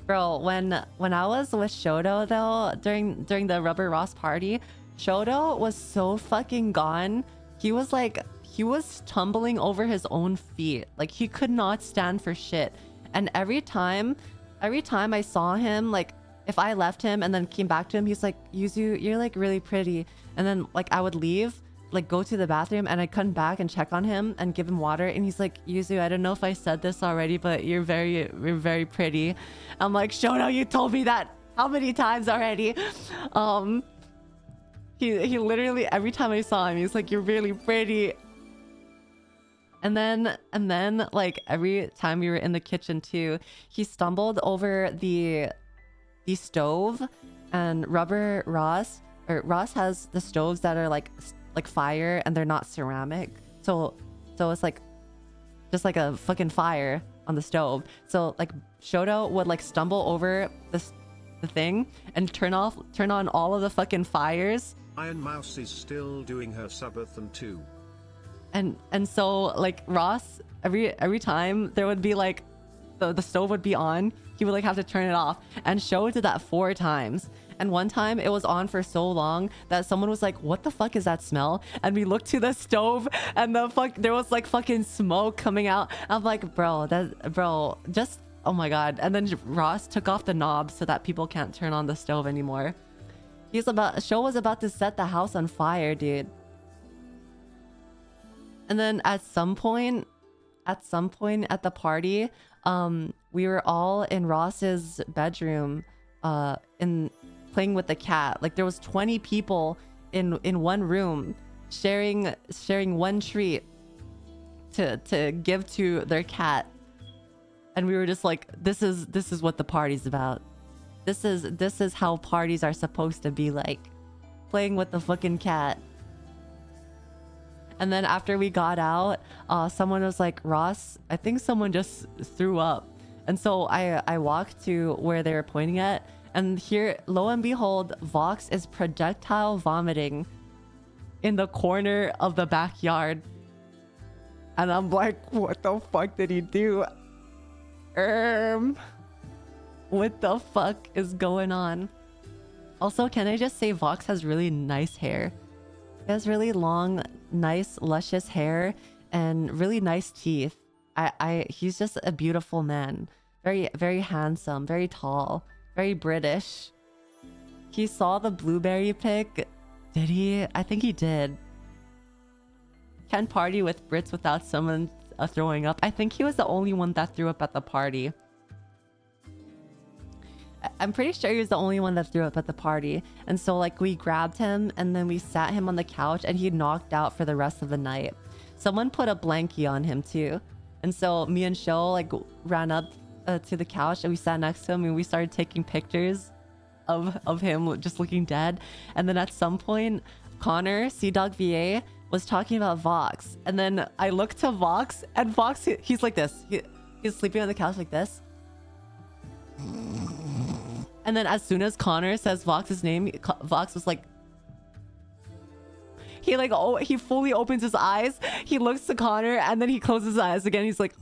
Bro, when I was with Shoto though, during the Rubber Ross party, Shoto was so fucking gone. He was tumbling over his own feet. Like he could not stand for shit. And every time I saw him, like if I left him and then came back to him, he's like, Yuzu, you're like really pretty. And then like I would leave, like go to the bathroom, and I'd come back and check on him and give him water, and he's like, Yuzu, I don't know if I said this already, but you're very pretty. I'm like, Shoto, you told me that how many times already? He literally, every time I saw him, he's like, you're really pretty. And then like every time we were in the kitchen too, he stumbled over the stove, and Ross has the stoves that are like fire, and they're not ceramic, so it's like just like a fucking fire on the stove. So like Shoto would like stumble over the thing and turn on all of the fucking fires. Iron Mouse is still doing her subathon too. And so like Ross, every time there would be like the stove would be on, he would like have to turn it off, and Sho did that 4 times. And one time it was on for so long that someone was like, what the fuck is that smell? And we looked to the stove, and there was like fucking smoke coming out. I'm like, bro, just, oh my god. And then Ross took off the knob so that people can't turn on the stove anymore. Sho was about to set the house on fire, dude. And then at some point at the party, we were all in Ross's bedroom, in playing with the cat. Like there was 20 people in one room sharing one treat to give to their cat. And we were just like, this is what the party's about. This is how parties are supposed to be, like playing with the fucking cat. And then after we got out, someone was like, Ross, I think someone just threw up. And so I walked to where they were pointing at, and here, lo and behold, Vox is projectile vomiting in the corner of the backyard. And I'm like, what the fuck did he do? What the fuck is going on? Also, can I just say Vox has really nice hair? He has really long, nice, luscious hair and really nice teeth. He's just a beautiful man. Very, very handsome, very tall, very British. He saw the blueberry pic. Did he? I think he did. Can't party with Brits without someone throwing up. I think he was the only one that threw up at the party. I'm pretty sure he was the only one that threw up at the party. And so like we grabbed him and then we sat him on the couch, and he knocked out for the rest of the night. Someone put a blankie on him too. And so me and Sho like ran up to the couch, and we sat next to him, and we started taking pictures of him just looking dead. And then at some point, Connor, Sea-Dog VA, was talking about Vox. And then I looked to Vox, and Vox, he's like this. He's sleeping on the couch like this. And then as soon as Connor says Vox's name, Vox was like... He fully opens his eyes. He looks to Connor, and then he closes his eyes again. He's like...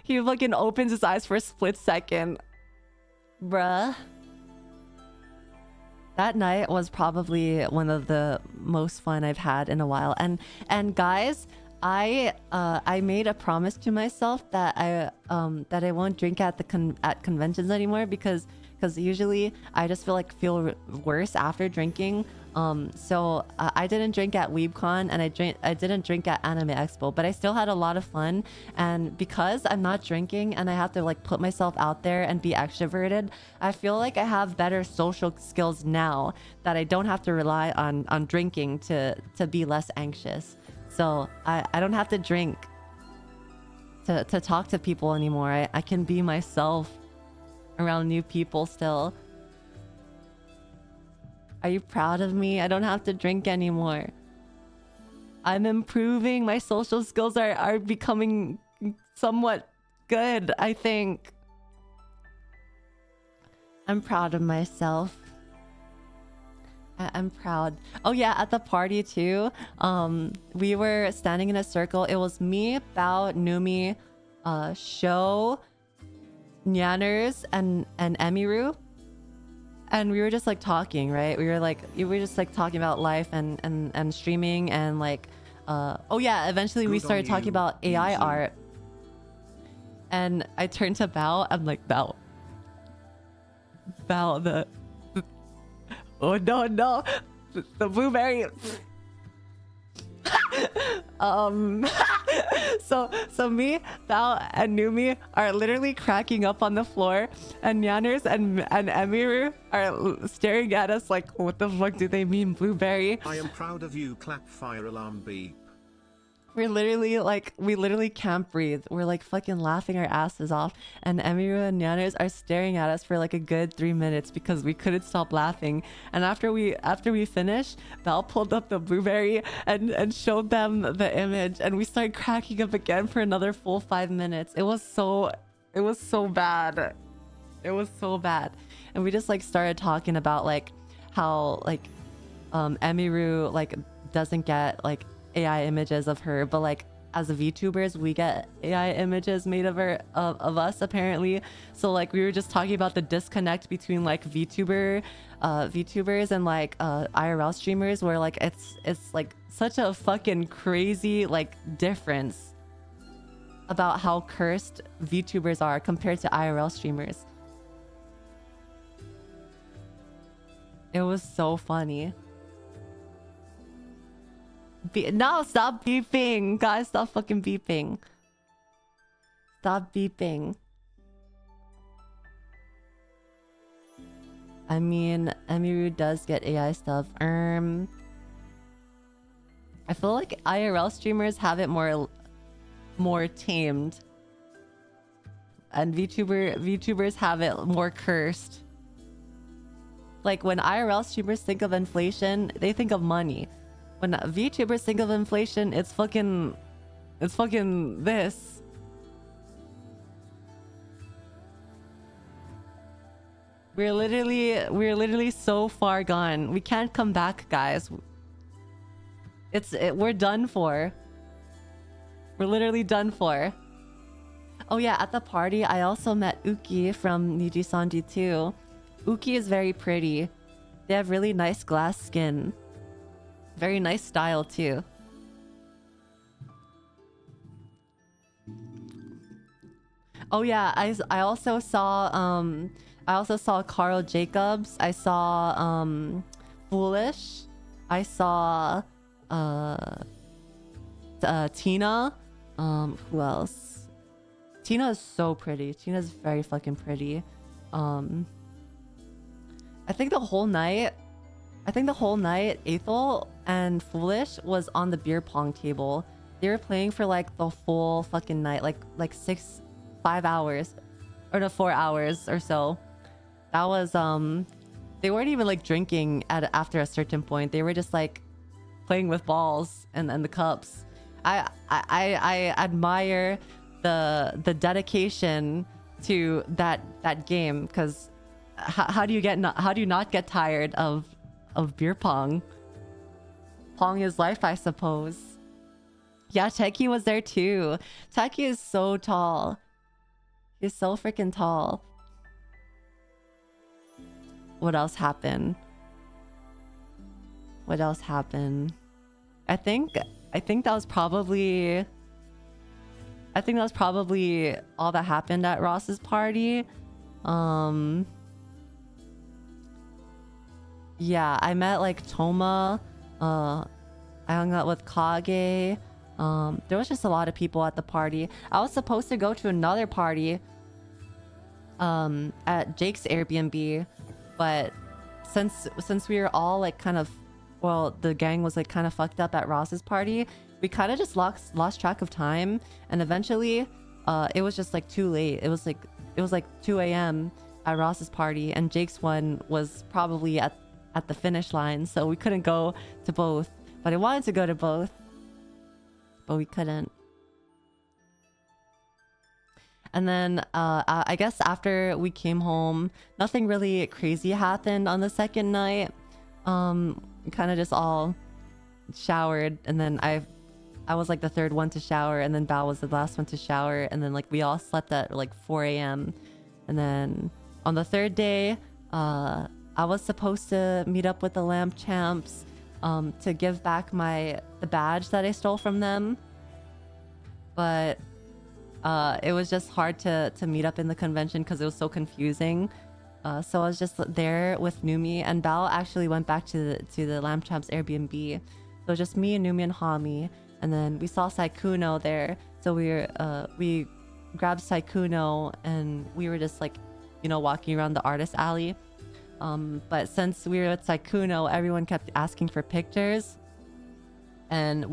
He fucking opens his eyes for a split second. Bruh. That night was probably one of the most fun I've had in a while. And guys, I made a promise to myself that I won't drink at conventions anymore, because usually I just feel worse after drinking. So I didn't drink at WeebCon, and I didn't drink at Anime Expo, but I still had a lot of fun. And because I'm not drinking and I have to like put myself out there and be extroverted, I feel like I have better social skills now that I don't have to rely on drinking to be less anxious. So I don't have to drink to talk to people anymore. I can be myself around new people still. Are you proud of me? I don't have to drink anymore. I'm improving. My social skills are becoming somewhat good, I think. I'm proud of myself. I'm proud. Oh yeah, at the party too. We were standing in a circle. It was me, Bao, Numi, Sho, Nyanners, and Emiru. And we were just like talking, right? We were just like talking about life and streaming and like oh yeah, eventually we started talking about AI art. And I turned to Bao. I'm like, Bao, oh no, the blueberry. So me, Bao, and Numi are literally cracking up on the floor, and Nyanners and Emiru are staring at us like, what the fuck do they mean, blueberry? I am proud of you. Clap, fire alarm, beep. We're literally like, we literally can't breathe. We're like fucking laughing our asses off. And Emiru and Nyanners are staring at us for like a good 3 minutes because we couldn't stop laughing. And after we finished, Val pulled up the blueberry and showed them the image. And we started cracking up again for another full 5 minutes. It was so bad. It was so bad. And we just like started talking about like how like Emiru like doesn't get like AI images of her, but like as a VTubers we get AI images made of her of us apparently. So like we were just talking about the disconnect between like VTubers and like IRL streamers, where like it's like such a fucking crazy like difference about how cursed VTubers are compared to IRL streamers. It was so funny. No, stop beeping. Guys, stop fucking beeping. Stop beeping. I mean, Emiru does get AI stuff. I feel like IRL streamers have it more tamed. And VTubers have it more cursed. Like when IRL streamers think of inflation, they think of money. When VTubers think of inflation, it's fucking this. We're literally so far gone. We can't come back, guys. We're done for. We're literally done for. Oh yeah, at the party, I also met Uki from Niji Sanji too. Uki is very pretty. They have really nice glass skin. Very nice style too. Oh yeah, I also saw Carl Jacobs. I saw Foolish. I saw Tina. Who else? Tina is so pretty. Tina's very fucking pretty. I think the whole night, Ethel and Foolish was on the beer pong table. They were playing for like the full fucking night, like 5 hours, or no, 4 hours or so. That was they weren't even like drinking after a certain point. They were just like playing with balls and the cups. I admire the dedication to that game, because how do you not get tired of beer pong? Pong is life, I suppose. Yeah, Techie was there too. Techie is so tall. He's so freaking tall. What else happened? What else happened? I think that was probably all that happened at Ross's party. Yeah, I met like Toma. I hung out with Kage. There was just a lot of people at the party. I was supposed to go to another party at Jake's Airbnb, but since we were all like kind of, well, the gang was like kind of fucked up at Ross's party, we kind of just lost track of time, and eventually it was just like too late. It was like 2 a.m. at Ross's party, and Jake's one was probably at the finish line, so we couldn't go to both. But I wanted to go to both, but we couldn't. And then I guess after we came home, nothing really crazy happened on the second night. Kind of just all showered, and then I was like the third one to shower, and then Bao was the last one to shower, and then like we all slept at like 4 a.m. And then on the third day, I was supposed to meet up with the Lamp Champs to give back the badge that I stole from them, but it was just hard to meet up in the convention because it was so confusing. So I was just there with Numi, and Bao actually went back to the Lamp Champs Airbnb. So just me and Numi and Hami, and then we saw Saikuno there. So we grabbed Saikuno, and we were just like, you know, walking around the artist alley. But since we were at Saikuno, everyone kept asking for pictures, and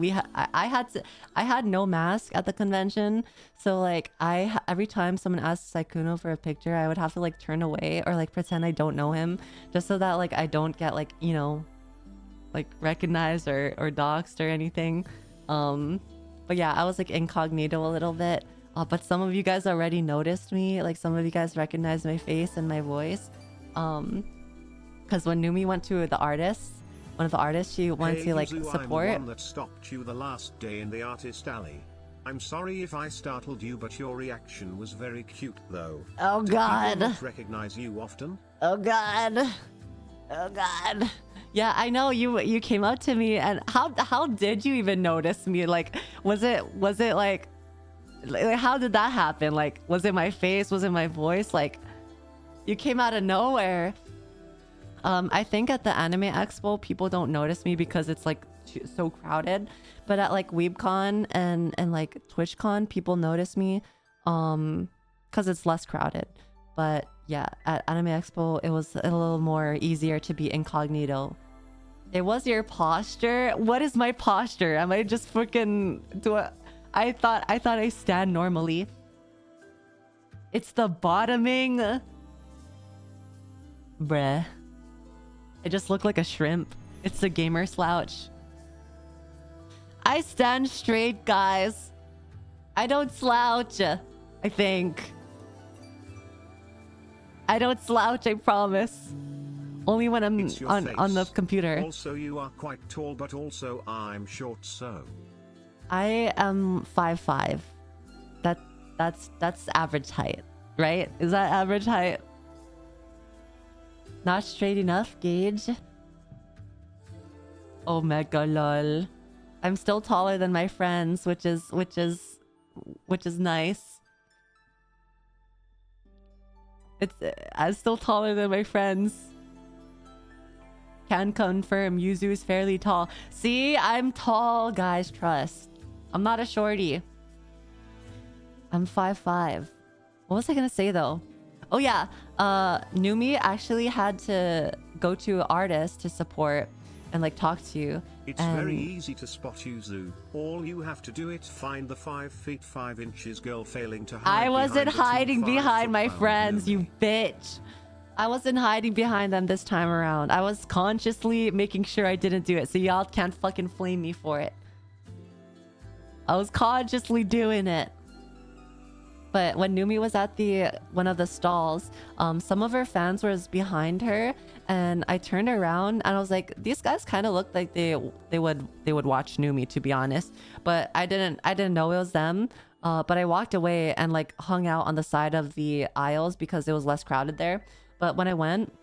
I had no mask at the convention, so like every time someone asked Saikuno for a picture, I would have to like turn away or like pretend I don't know him, just so that like I don't get like, you know, like recognized or doxed or anything. But yeah, I was like incognito a little bit, but some of you guys already noticed me, like some of you guys recognized my face and my voice, because when Numi went to the artist, one of the artists, she wanted to like Yuzu, support. I'm the one that stopped you the last day in the artist alley. I'm sorry if I startled you, but your reaction was very cute though. Oh Do god. people not recognize you often? Oh god. Oh god. Yeah, I know you came up to me, and how did you even notice me? Like was it like how did that happen? Like was it my face? Was it my voice? Like you came out of nowhere. I think at the Anime Expo, people don't notice me because it's like so crowded. But at like WeebCon and like TwitchCon, people notice me because it's less crowded. But yeah, at Anime Expo, it was a little more easier to be incognito. It was your posture? What is my posture? Am I just freaking... I thought I stand normally. It's the bottoming. Bruh. I just look like a shrimp. It's the gamer slouch. I stand straight, guys. I don't slouch, I think. I don't slouch, I promise. Only when I'm on the computer. Also, you are quite tall, but also I'm short, so... I am 5'5". That's average height, right? Is that average height? Not straight enough, Gage. Oh mega lol. I'm still taller than my friends, which is nice. I'm still taller than my friends. Can confirm Yuzu is fairly tall. See, I'm tall, guys, trust. I'm not a shorty. I'm 5'5". What was I gonna say though? Oh yeah, Numi actually had to go to an artist to support and like talk to you. It's very easy to spot Yuzu. All you have to do is find the 5 feet 5 inches girl failing to hide. I wasn't hiding behind my friends, Numi. you bitch. I wasn't hiding behind them this time around. I was consciously making sure I didn't do it, so y'all can't fucking flame me for it. I was consciously doing it. But when Numi was at one of the stalls, some of her fans was behind her, and I turned around and I was like, these guys kind of looked like they would watch Numi, to be honest. But I didn't know it was them. But I walked away and like hung out on the side of the aisles because it was less crowded there. But when I went,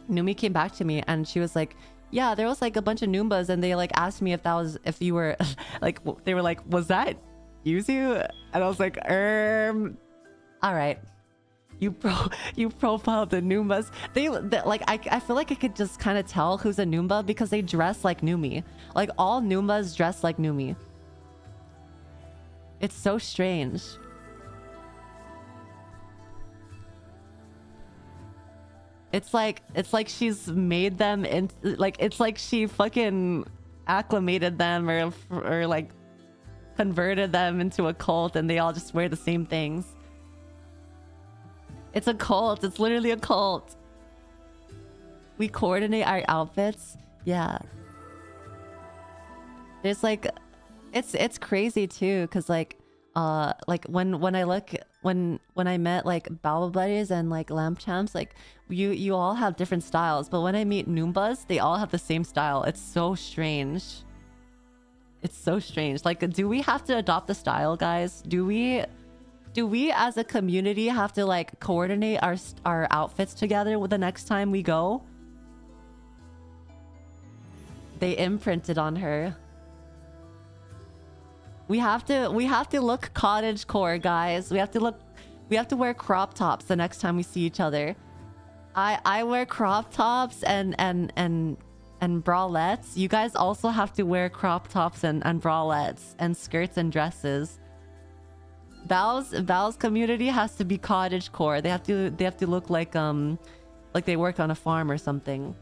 Numi came back to me and she was like, yeah, there was like a bunch of Noombas, and they like asked me if you were like, they were like, was that Yuzu? And I was like, all right, you profiled the Noombas. They like, I feel like I could just kind of tell who's a Noomba because they dress like Numi. Like all Noombas dress like Numi. It's so strange. It's like she's made them in, like it's like she fucking acclimated them or like converted them into a cult, and they all just wear the same things. It's a cult. It's literally a cult. We coordinate our outfits. Yeah. There's like, it's crazy too, because like when I look when I met like Baba Buddies and like Lamp Champs, like you all have different styles, but when I meet Noombas, they all have the same style. It's so strange. It's so strange. Like, do we have to adopt the style, guys? Do we as a community have to like coordinate our outfits together with the next time we go? They imprinted on her. We have to look cottagecore, guys. We have to wear crop tops the next time we see each other. I wear crop tops and bralettes. You guys also have to wear crop tops and bralettes and skirts and dresses. Val's community has to be cottagecore. They have to look like they work on a farm or something.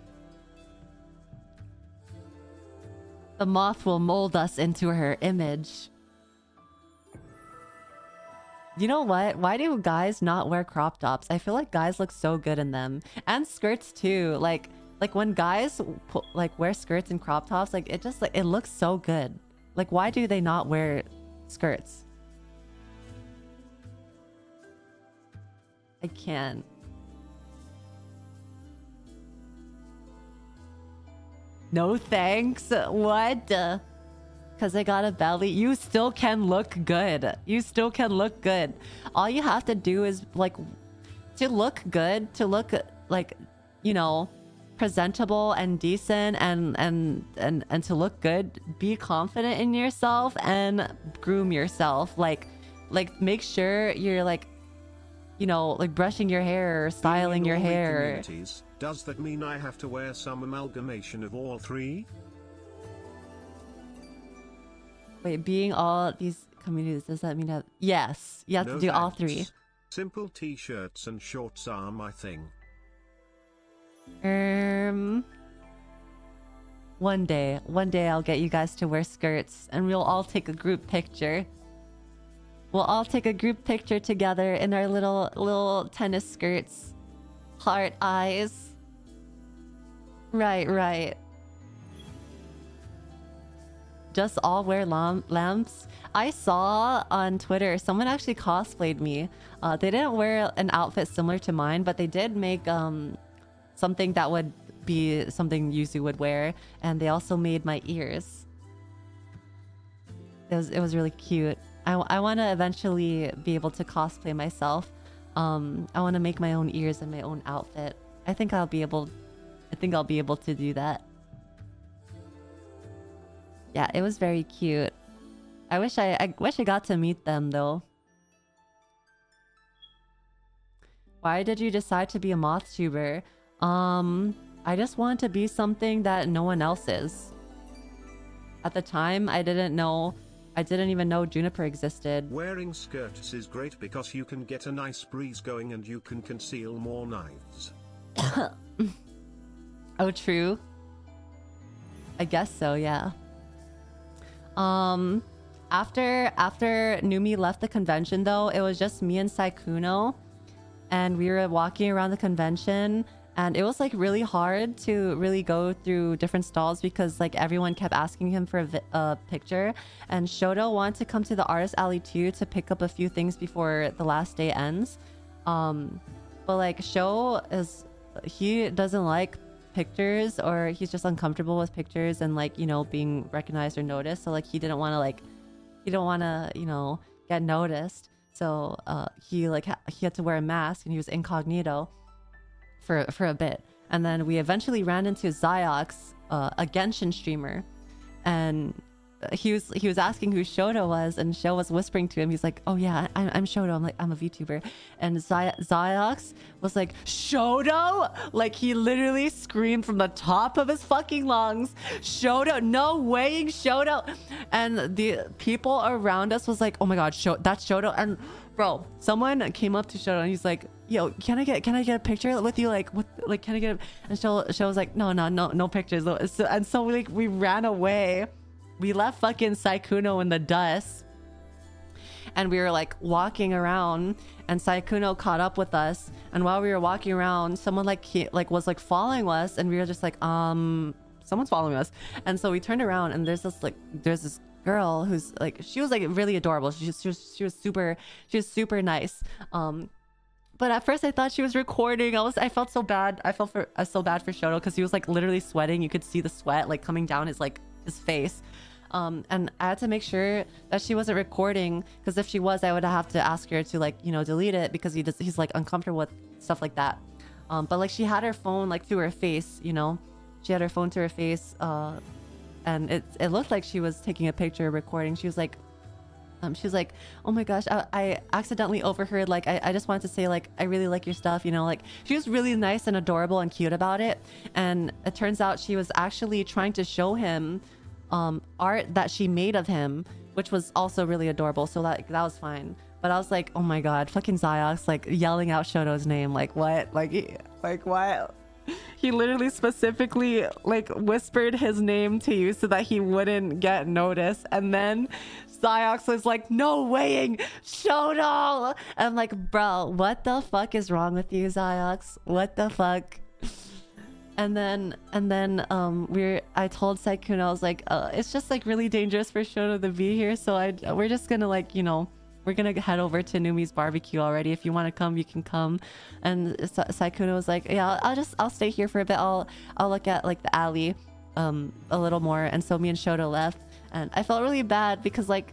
The moth will mold us into her image. You know what? Why do guys not wear crop tops? I feel like guys look so good in them. And skirts too. Like when guys wear skirts and crop tops, like it just it looks so good. Like why do they not wear skirts? I can't. No thanks. What? Because I got a belly. You still can look good. You still can look good. All you have to do is like to look good, to look like, you know, presentable and decent and to look good, be confident in yourself and groom yourself. Like make sure you're like, you know, like brushing your hair or styling your hair. Does that mean I have to wear some amalgamation of all three? Wait, being all these communities, does that mean that? Yes, you have to do all three. Simple t-shirts and shorts are my thing. One day I'll get you guys to wear skirts and we'll all take a group picture. We'll all take a group picture together in our little tennis skirts. Heart eyes. Right. Just all wear lamps. I saw on Twitter someone actually cosplayed me. They didn't wear an outfit similar to mine, but they did make something that would be something Yuzu would wear, and they also made my ears. It was really cute. I want to eventually be able to cosplay myself. I want to make my own ears and my own outfit. I think I'll be able to do that. Yeah, it was very cute. I wish I got to meet them though. Why did you decide to be a moth tuber? I just wanted to be something that no one else is. At the time, I didn't even know Juniper existed. Wearing skirts is great because you can get a nice breeze going and you can conceal more knives. Oh, true. I guess so, yeah. After Numi left the convention though, it was just me and Saikuno, and we were walking around the convention, and it was like really hard to really go through different stalls because like everyone kept asking him for a picture, and Shoto wanted to come to the artist alley too to pick up a few things before the last day ends. But like he doesn't like pictures, or he's just uncomfortable with pictures and like, you know, being recognized or noticed. So like he didn't want to you know, get noticed. So he had to wear a mask and he was incognito for a bit. And then we eventually ran into Ziox, a Genshin streamer, and he was asking who Shoto was, and Sho was whispering to him. He's like, "Oh yeah, I'm Shoto. I'm like, I'm a VTuber." And Ziox was like, "Shoto!" Like he literally screamed from the top of his fucking lungs, "Shoto! No way, Shoto!" And the people around us was like, "Oh my god, that's Shoto!" And bro, someone came up to Shoto and he's like, "Yo, can I get a picture with you? Like, what? Like, can I get?" And Sho was like, "No pictures." So we ran away. We left fucking Saikuno in the dust, and we were like walking around, and Saikuno caught up with us. And while we were walking around, someone was following us, and we were just like, someone's following us. And so we turned around, and there's this girl who's like, she was like really adorable. She was super nice. But at first I thought she was recording. I felt so bad. I felt so bad for Shoto because he was like literally sweating. You could see the sweat like coming down his face. And I had to make sure that she wasn't recording, because if she was, I would have to ask her to like, you know, delete it, because he's like uncomfortable with stuff like that. But like she had her phone like to her face, you know, she had her phone to her face, and it looked like she was taking a picture, recording. She was like, oh my gosh, I accidentally overheard, like, I just wanted to say, like, I really like your stuff, you know, like, she was really nice and adorable and cute about it. And it turns out she was actually trying to show him art that she made of him, which was also really adorable. So that was fine. But I was like, oh my god, fucking Ziox, like, yelling out Shoto's name, like, what? Like what? He literally specifically like whispered his name to you so that he wouldn't get noticed, and then Ziox was like, no weighing Shoto. I'm like, bro, what the fuck is wrong with you, Ziox? What the fuck? And then I told Saikuno, I was like, it's just like really dangerous for Shoto to be here, so we're just gonna, like, you know, we're gonna head over to Numi's barbecue already. If you want to come, you can come. And Saikuno was like, yeah, I'll stay here for a bit. I'll look at like the alley a little more. And so me and Shoto left, and I felt really bad because like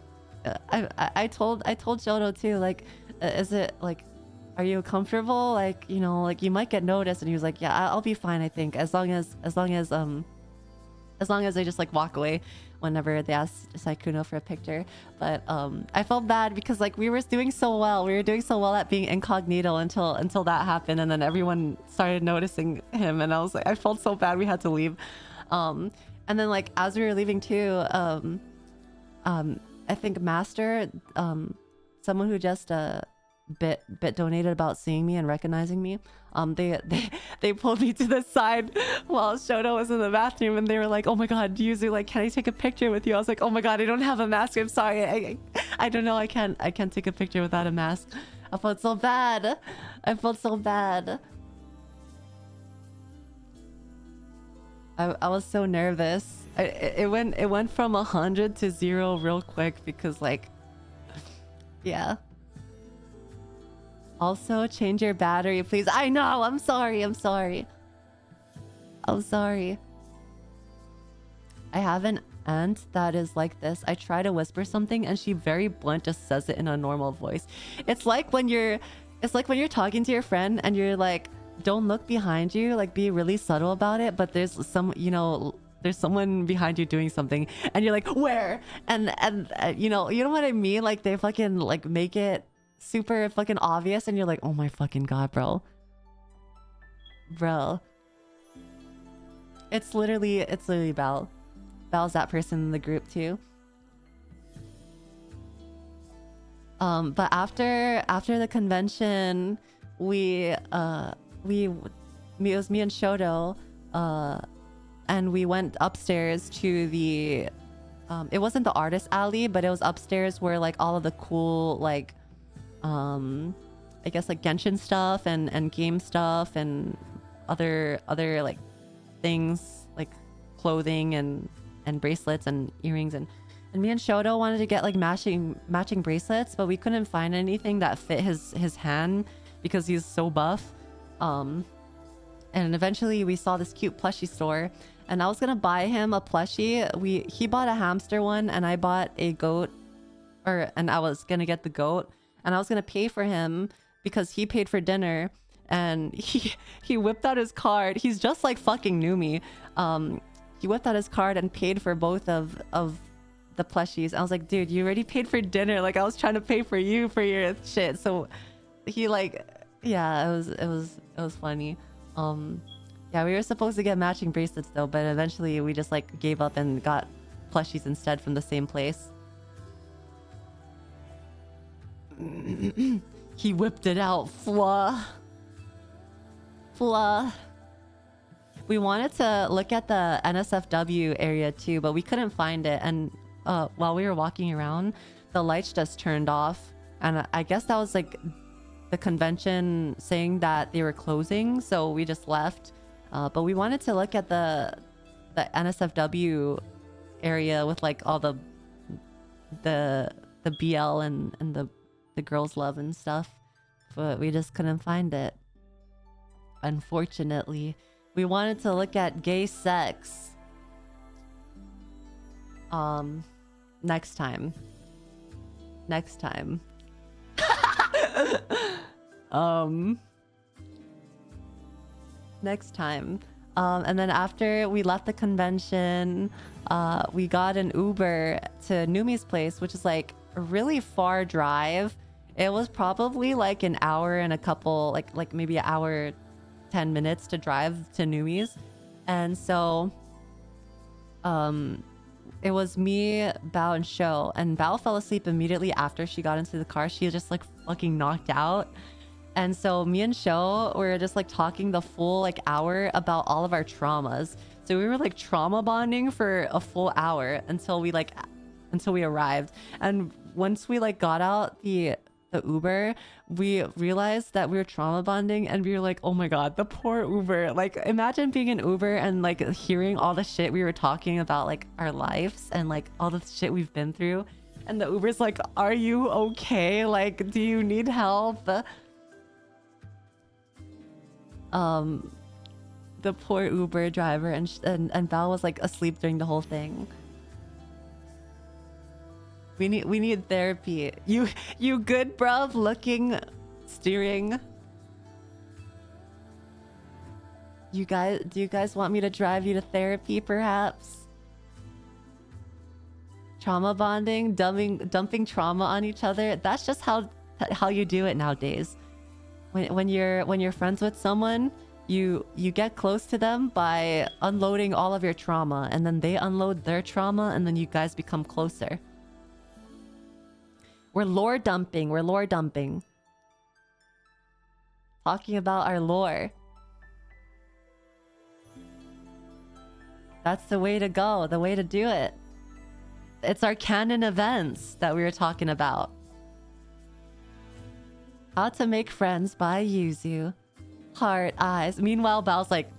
I told Shoto too, like, is it like, are you comfortable, like, you know, like you might get noticed? And he was like, yeah, I'll be fine, I think, as long as I just like walk away whenever they asked Saikuno for a picture. But I felt bad because like we were doing so well. We were doing so well at being incognito until that happened, and then everyone started noticing him, and I was like, I felt so bad we had to leave. And then like as we were leaving too, I think Master, someone who just bit donated about seeing me and recognizing me, they pulled me to the side while Shoto was in the bathroom, and they were like, oh my god, Yuzu, like, can I take a picture with you? I was like, oh my god, I don't have a mask, I'm sorry, I don't know, I can't take a picture without a mask. I felt so bad. I was so nervous. It went from 100 to 0 real quick because like, yeah. Also, change your battery, please. I know, I'm sorry. I have an aunt that is like this. I try to whisper something and she very blunt just says it in a normal voice. It's like when you're talking to your friend and you're like, don't look behind you, like be really subtle about it, but there's some, you know, there's someone behind you doing something and you're like, where? And you know what I mean? Like they fucking like make it super fucking obvious, and you're like, oh my fucking god, bro. It's literally Belle. Belle's that person in the group too. But after the convention, it was me and Shoto, and we went upstairs to the it wasn't the artist alley, but it was upstairs where like all of the cool like I guess like Genshin stuff and game stuff and other like things like clothing and bracelets and earrings, and me and Shoto wanted to get like matching bracelets, but we couldn't find anything that fit his hand because he's so buff. And eventually we saw this cute plushie store, and I was gonna buy him a plushie. He bought a hamster one and I bought a goat, and I was gonna get the goat. And I was gonna pay for him because he paid for dinner, and he whipped out his card. He's just like fucking Numi. He whipped out his card and paid for both of the plushies. I was like, dude, you already paid for dinner. Like I was trying to pay for you for your shit. So he like, yeah, it was funny. Yeah, we were supposed to get matching bracelets though, but eventually we just like gave up and got plushies instead from the same place. He whipped it out. Flah. We wanted to look at the NSFW area too, but we couldn't find it. And while we were walking around, the lights just turned off. And I guess that was like the convention saying that they were closing, so we just left. But we wanted to look at the NSFW area with like all the the BL and the girls love and stuff, but we just couldn't find it. Unfortunately, we wanted to look at gay sex. Next time. Next time. Next time. And then after we left the convention, we got an Uber to Numi's place, which is like a really far drive. It was probably like an hour and a couple, like maybe an hour, 10 minutes to drive to Numi's. And so, it was me, Bao, and Sho. And Bao fell asleep immediately after she got into the car. She was just like fucking knocked out. And so me and Sho were just like talking the full like hour about all of our traumas. So we were like trauma bonding for a full hour until we arrived. And once we like got out the Uber, we realized that we were trauma bonding, and we were like, oh my god, the poor Uber. Like, imagine being an Uber and like hearing all the shit we were talking about, like our lives and like all the shit we've been through. And the Uber's like, are you okay? Like, do you need help? The poor Uber driver, and Bao was like asleep during the whole thing. We need therapy. You good, bruv? Looking, steering. Do you guys want me to drive you to therapy, perhaps? Trauma bonding, dumping trauma on each other. That's just how you do it nowadays. When you're friends with someone, you get close to them by unloading all of your trauma, and then they unload their trauma, and then you guys become closer. We're lore dumping. Talking about our lore. That's the way to go, the way to do it. It's our canon events that we were talking about. How to Make Friends by Yuzu. Heart eyes. Meanwhile, Bao's like...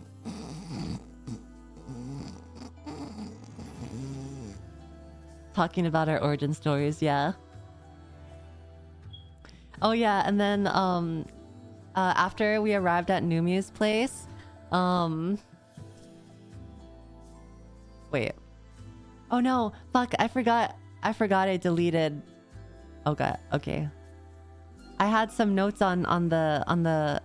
talking about our origin stories, yeah. Oh yeah, and then after we arrived at Numi's place, wait. Oh no, fuck, I forgot I deleted. Oh god, okay. I had some notes on the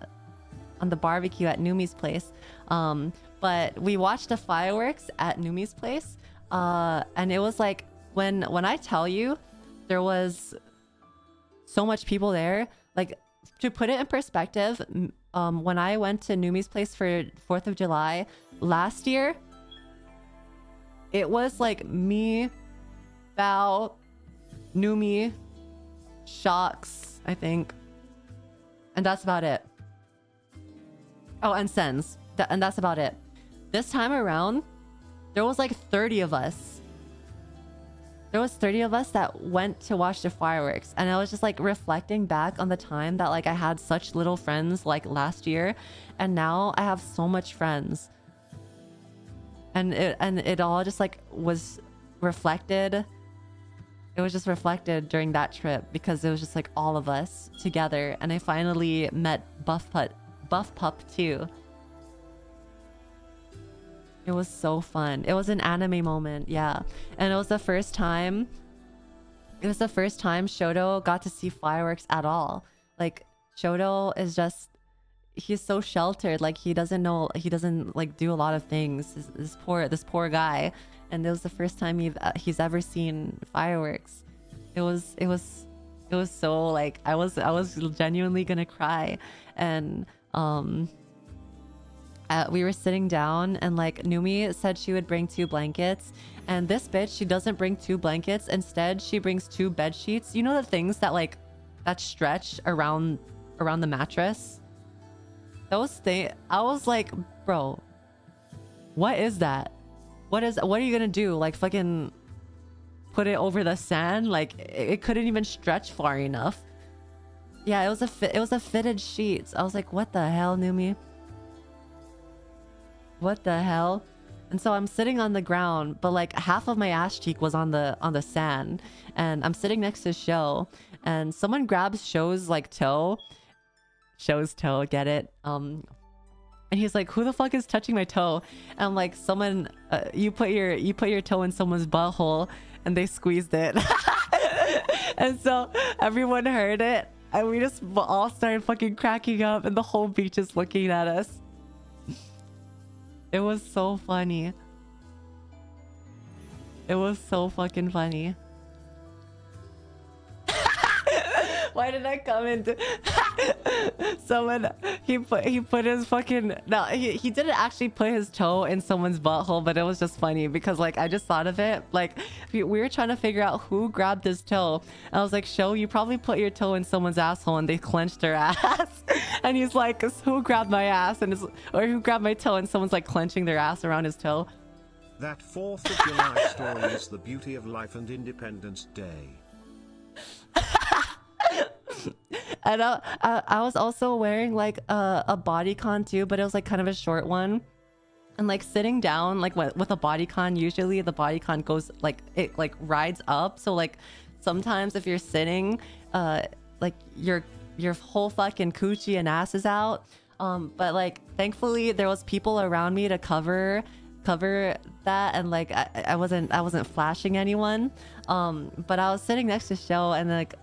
barbecue at Numi's place. But we watched the fireworks at Numi's place. And it was like when I tell you there was so much people there, like, to put it in perspective, when I went to Numi's place for 4th of July last year, it was like me, Bao, Numi, Shocks, I think, and that's about it. Oh, and Sens, and that's about it. This time around, there was like 30 of us. There was 30 of us that went to watch the fireworks, and I was just like reflecting back on the time that like I had such little friends like last year, and now I have so much friends. And it all just like was reflected. It was just reflected during that trip because it was just like all of us together, and I finally met Buff Pup too. It was so fun. It was an anime moment, yeah. And it was the first time Shoto got to see fireworks at all. Like, Shoto is just, he's so sheltered. Like, he doesn't like do a lot of things. This poor guy. And it was the first time he's ever seen fireworks. It was so like, I was genuinely gonna cry. And we were sitting down, and like Numi said she would bring 2 blankets, and this bitch, she doesn't bring 2 blankets. Instead, she brings 2 bed sheets. You know, the things that stretch around the mattress? Those things. I was like, bro, what is that? What are you gonna do? Like, fucking put it over the sand? Like, it couldn't even stretch far enough. Yeah, it was a fitted sheet. I was like, what the hell, Numi? What the hell? And so I'm sitting on the ground, but like half of my ass cheek was on the sand, and I'm sitting next to Show, and someone grabs Show's like toe. Show's toe, get it? And he's like, "Who the fuck is touching my toe?" And I'm like, "Someone, you put your toe in someone's butthole, and they squeezed it." And so everyone heard it, and we just all started fucking cracking up, and the whole beach is looking at us. It was so funny. It was so fucking funny. Why did I come into someone? He put his fucking no. He didn't actually put his toe in someone's butthole, but it was just funny because like I just thought of it. Like we were trying to figure out who grabbed his toe. And I was like, "Show, you probably put your toe in someone's asshole," and they clenched their ass. And he's like, "Who grabbed my ass?" Or who grabbed my toe? And someone's like clenching their ass around his toe. That 4th of July story is the beauty of life and Independence Day. And I was also wearing like a bodycon too, but it was like kind of a short one. And like sitting down, like with a bodycon, usually the bodycon goes like it like rides up. So like sometimes if you're sitting, like your whole fucking coochie and ass is out. But like thankfully there was people around me to cover that, and like I wasn't flashing anyone. But I was sitting next to Show, and like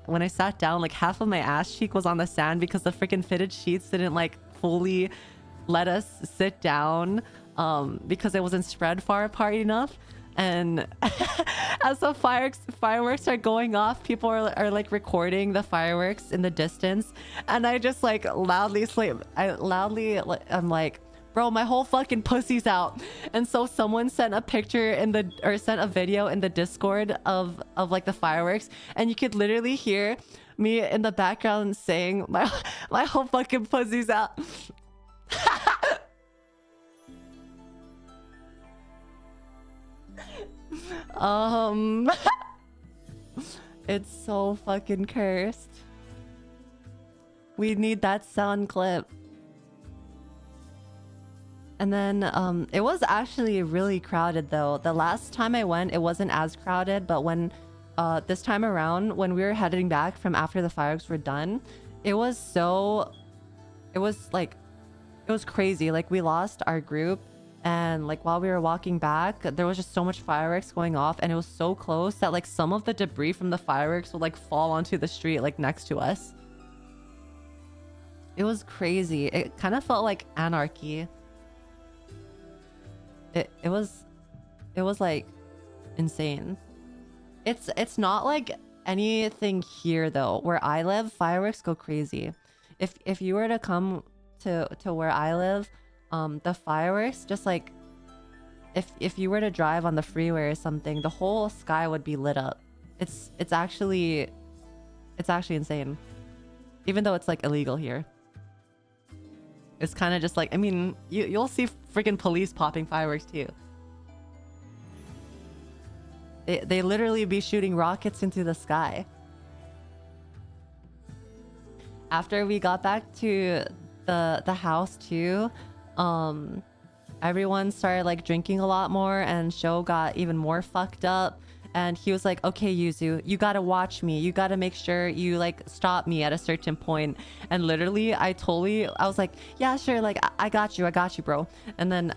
when I sat down, like half of my ass cheek was on the sand because the freaking fitted sheets didn't like fully let us sit down because it wasn't spread far apart enough. And as the fireworks are going off, people are like recording the fireworks in the distance, and I just like loudly I'm like, "Bro, my whole fucking pussy's out." And so someone sent a picture sent a video in the Discord of like the fireworks, and you could literally hear me in the background saying, my whole fucking pussy's out." It's so fucking cursed. We need that sound clip. And then it was actually really crowded though. The last time I went, it wasn't as crowded, but when this time around, when we were heading back from after the fireworks were done, it was crazy. Like we lost our group, and like while we were walking back, there was just so much fireworks going off, and it was so close that like some of the debris from the fireworks would like fall onto the street like next to us. It was crazy. It kind of felt like anarchy. It was like insane. It's not like anything here though. Where I live, fireworks go crazy. If you were to come to where I live, the fireworks, just like if you were to drive on the freeway or something, the whole sky would be lit up. It's actually insane. Even though it's like illegal here. It's kind of just like, I mean, you'll see freaking police popping fireworks too. They literally be shooting rockets into the sky. After we got back to the house too, everyone started like drinking a lot more, and Show got even more fucked up. And he was like, "Okay, Yuzu, you gotta watch me. You gotta make sure you like stop me at a certain point." And literally, I was like, "Yeah, sure. Like, I got you, bro." And then,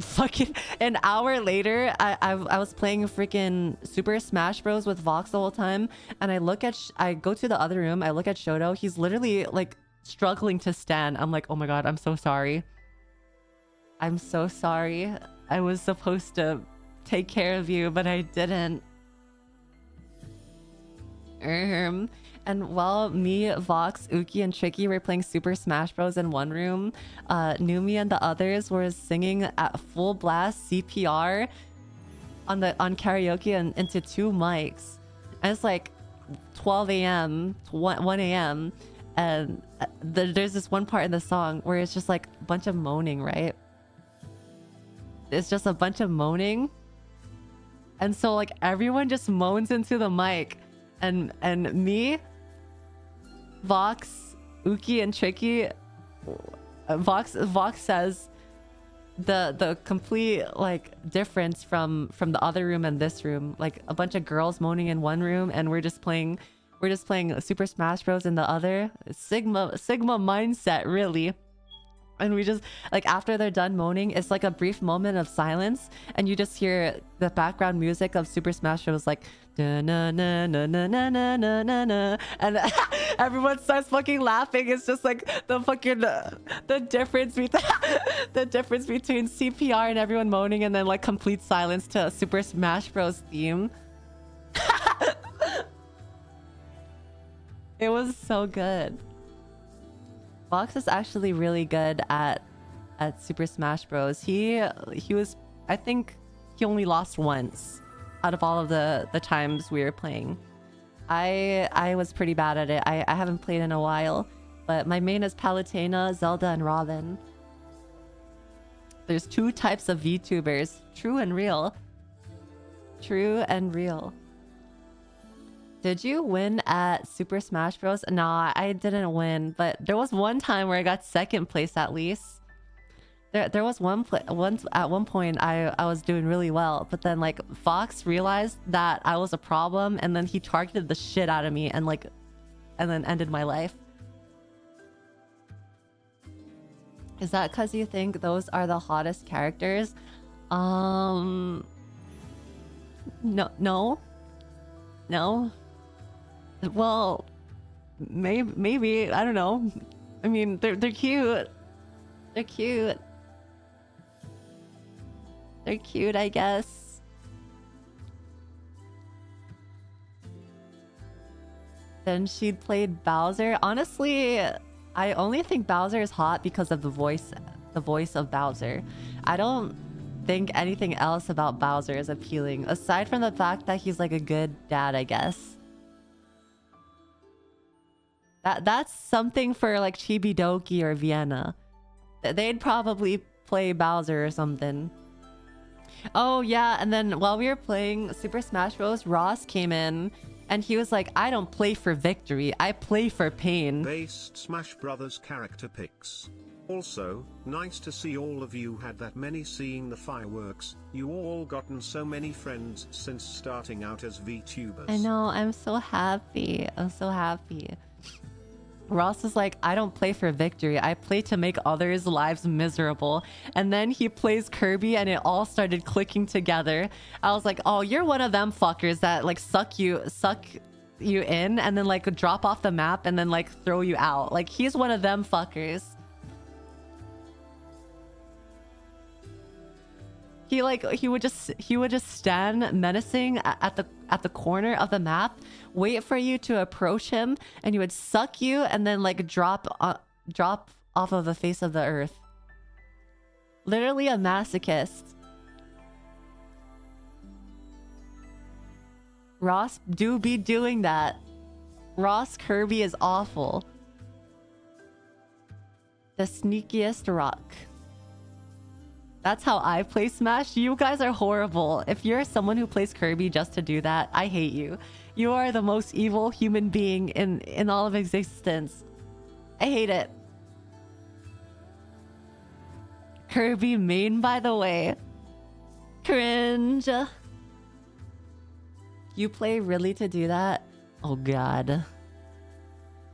fucking an hour later, I was playing freaking Super Smash Bros with Vox the whole time, and I go to the other room. I look at Shoto. He's literally like struggling to stand. I'm like, "Oh my god, I'm so sorry. I'm so sorry. I was supposed to take care of you, but I didn't." And while me, Vox, Uki, and Tricky were playing Super Smash Bros in one room, Numi and the others were singing at full blast CPR on karaoke and into 2 mics. And it's like 12 a.m. 1 a.m. and there's this one part in the song where it's just like a bunch of moaning, right? It's just a bunch of moaning. And so like everyone just moans into the mic, and me, Vox, Uki, and Tricky, Vox says, the complete like difference from the other room and this room. Like a bunch of girls moaning in one room, and we're just playing Super Smash Bros in the other. Sigma mindset, really. And we just, like, after they're done moaning, it's like a brief moment of silence, and you just hear the background music of Super Smash Bros. Like na na na na na na na na na na, and everyone starts fucking laughing. It's just like the fucking the difference between the difference between CPR and everyone moaning, and then like complete silence to Super Smash Bros. Theme. It was so good. Fox is actually really good at Super Smash Bros. He was, I think he only lost once out of all of the times we were playing. I was pretty bad at it. I haven't played in a while, but my main is Palutena, Zelda, and Robin. There's 2 types of VTubers, true and real. True and real. Did you win at Super Smash Bros? Nah, I didn't win, but there was one time where I got 2nd place at least. There was at one point I was doing really well, but then like Fox realized that I was a problem, and then he targeted the shit out of me and then ended my life. Is that because you think those are the hottest characters? No. Well, maybe I don't know. I mean, they're cute. They're cute. They're cute, I guess. Then she'd played Bowser. Honestly, I only think Bowser is hot because of the voice of Bowser. I don't think anything else about Bowser is appealing, aside from the fact that he's like a good dad, I guess. That's something for like Chibidoki or Vienna. They'd probably play Bowser or something. Oh yeah, and then while we were playing Super Smash Bros, Ross came in and he was like, I don't play for victory, I play for pain. Based Smash Brothers character pics. Also, nice to see all of you had that many seeing the fireworks. You all gotten so many friends since starting out as VTubers. I know, I'm so happy. I'm so happy. Ross is like, I don't play for victory, I play to make others' lives miserable. And then he plays Kirby and it all started clicking together. I was like, oh, you're one of them fuckers that like suck you in and then like drop off the map and then like throw you out. Like he's one of them fuckers. He would just stand menacing at the corner of the map, wait for you to approach him, and he would suck you and then like drop off of the face of the earth. Literally a masochist. Ross do be doing that. Ross Kirby is awful. The sneakiest rock. That's how I play Smash. You guys are horrible. If you're someone who plays Kirby just to do that, I hate you. You are the most evil human being in all of existence. I hate it. Kirby main, by the way. Cringe. You play really to do that? Oh god.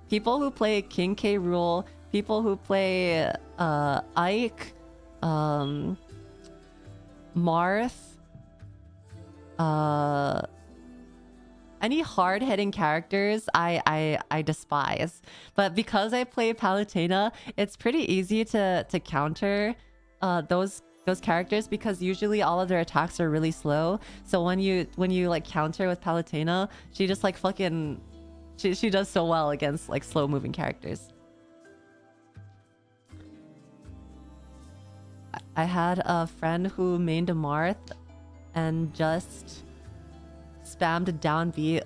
People who play King K. Rool, people who play Ike, Marth, any hard-hitting characters I despise. But because I play Palutena, it's pretty easy to counter those characters, because usually all of their attacks are really slow. So when you like counter with Palutena, she just like fucking she does so well against like slow moving characters. I had a friend who mained a Marth and just spammed down B.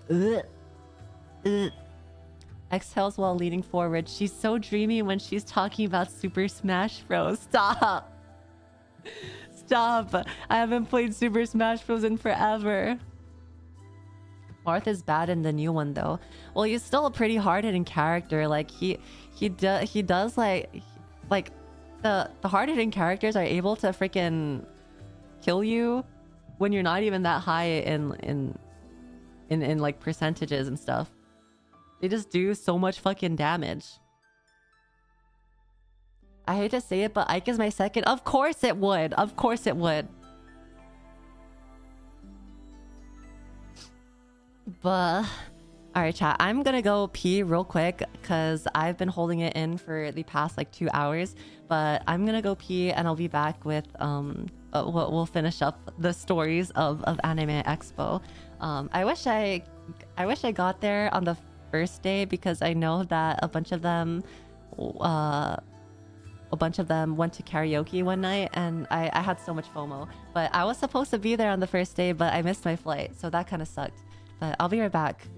Exhales while leaning forward. She's so dreamy when she's talking about Super Smash Bros. Stop. Stop. I haven't played Super Smash Bros. In forever. Marth is bad in the new one though. Well, he's still a pretty hard-hitting character. Like he does like the hard-hitting characters are able to freaking kill you when you're not even that high in like percentages and stuff. They just do so much fucking damage. I hate to say it, but Ike is my second. Of course it would. Of course it would. But alright, chat. I'm gonna go pee real quick because I've been holding it in for the past like 2 hours. But I'm gonna go pee and I'll be back with we'll finish up the stories of Anime Expo. I wish I got there on the first day because I know that a bunch of them went to karaoke one night and I had so much FOMO. But I was supposed to be there on the first day, but I missed my flight, so that kind of sucked. But I'll be right back.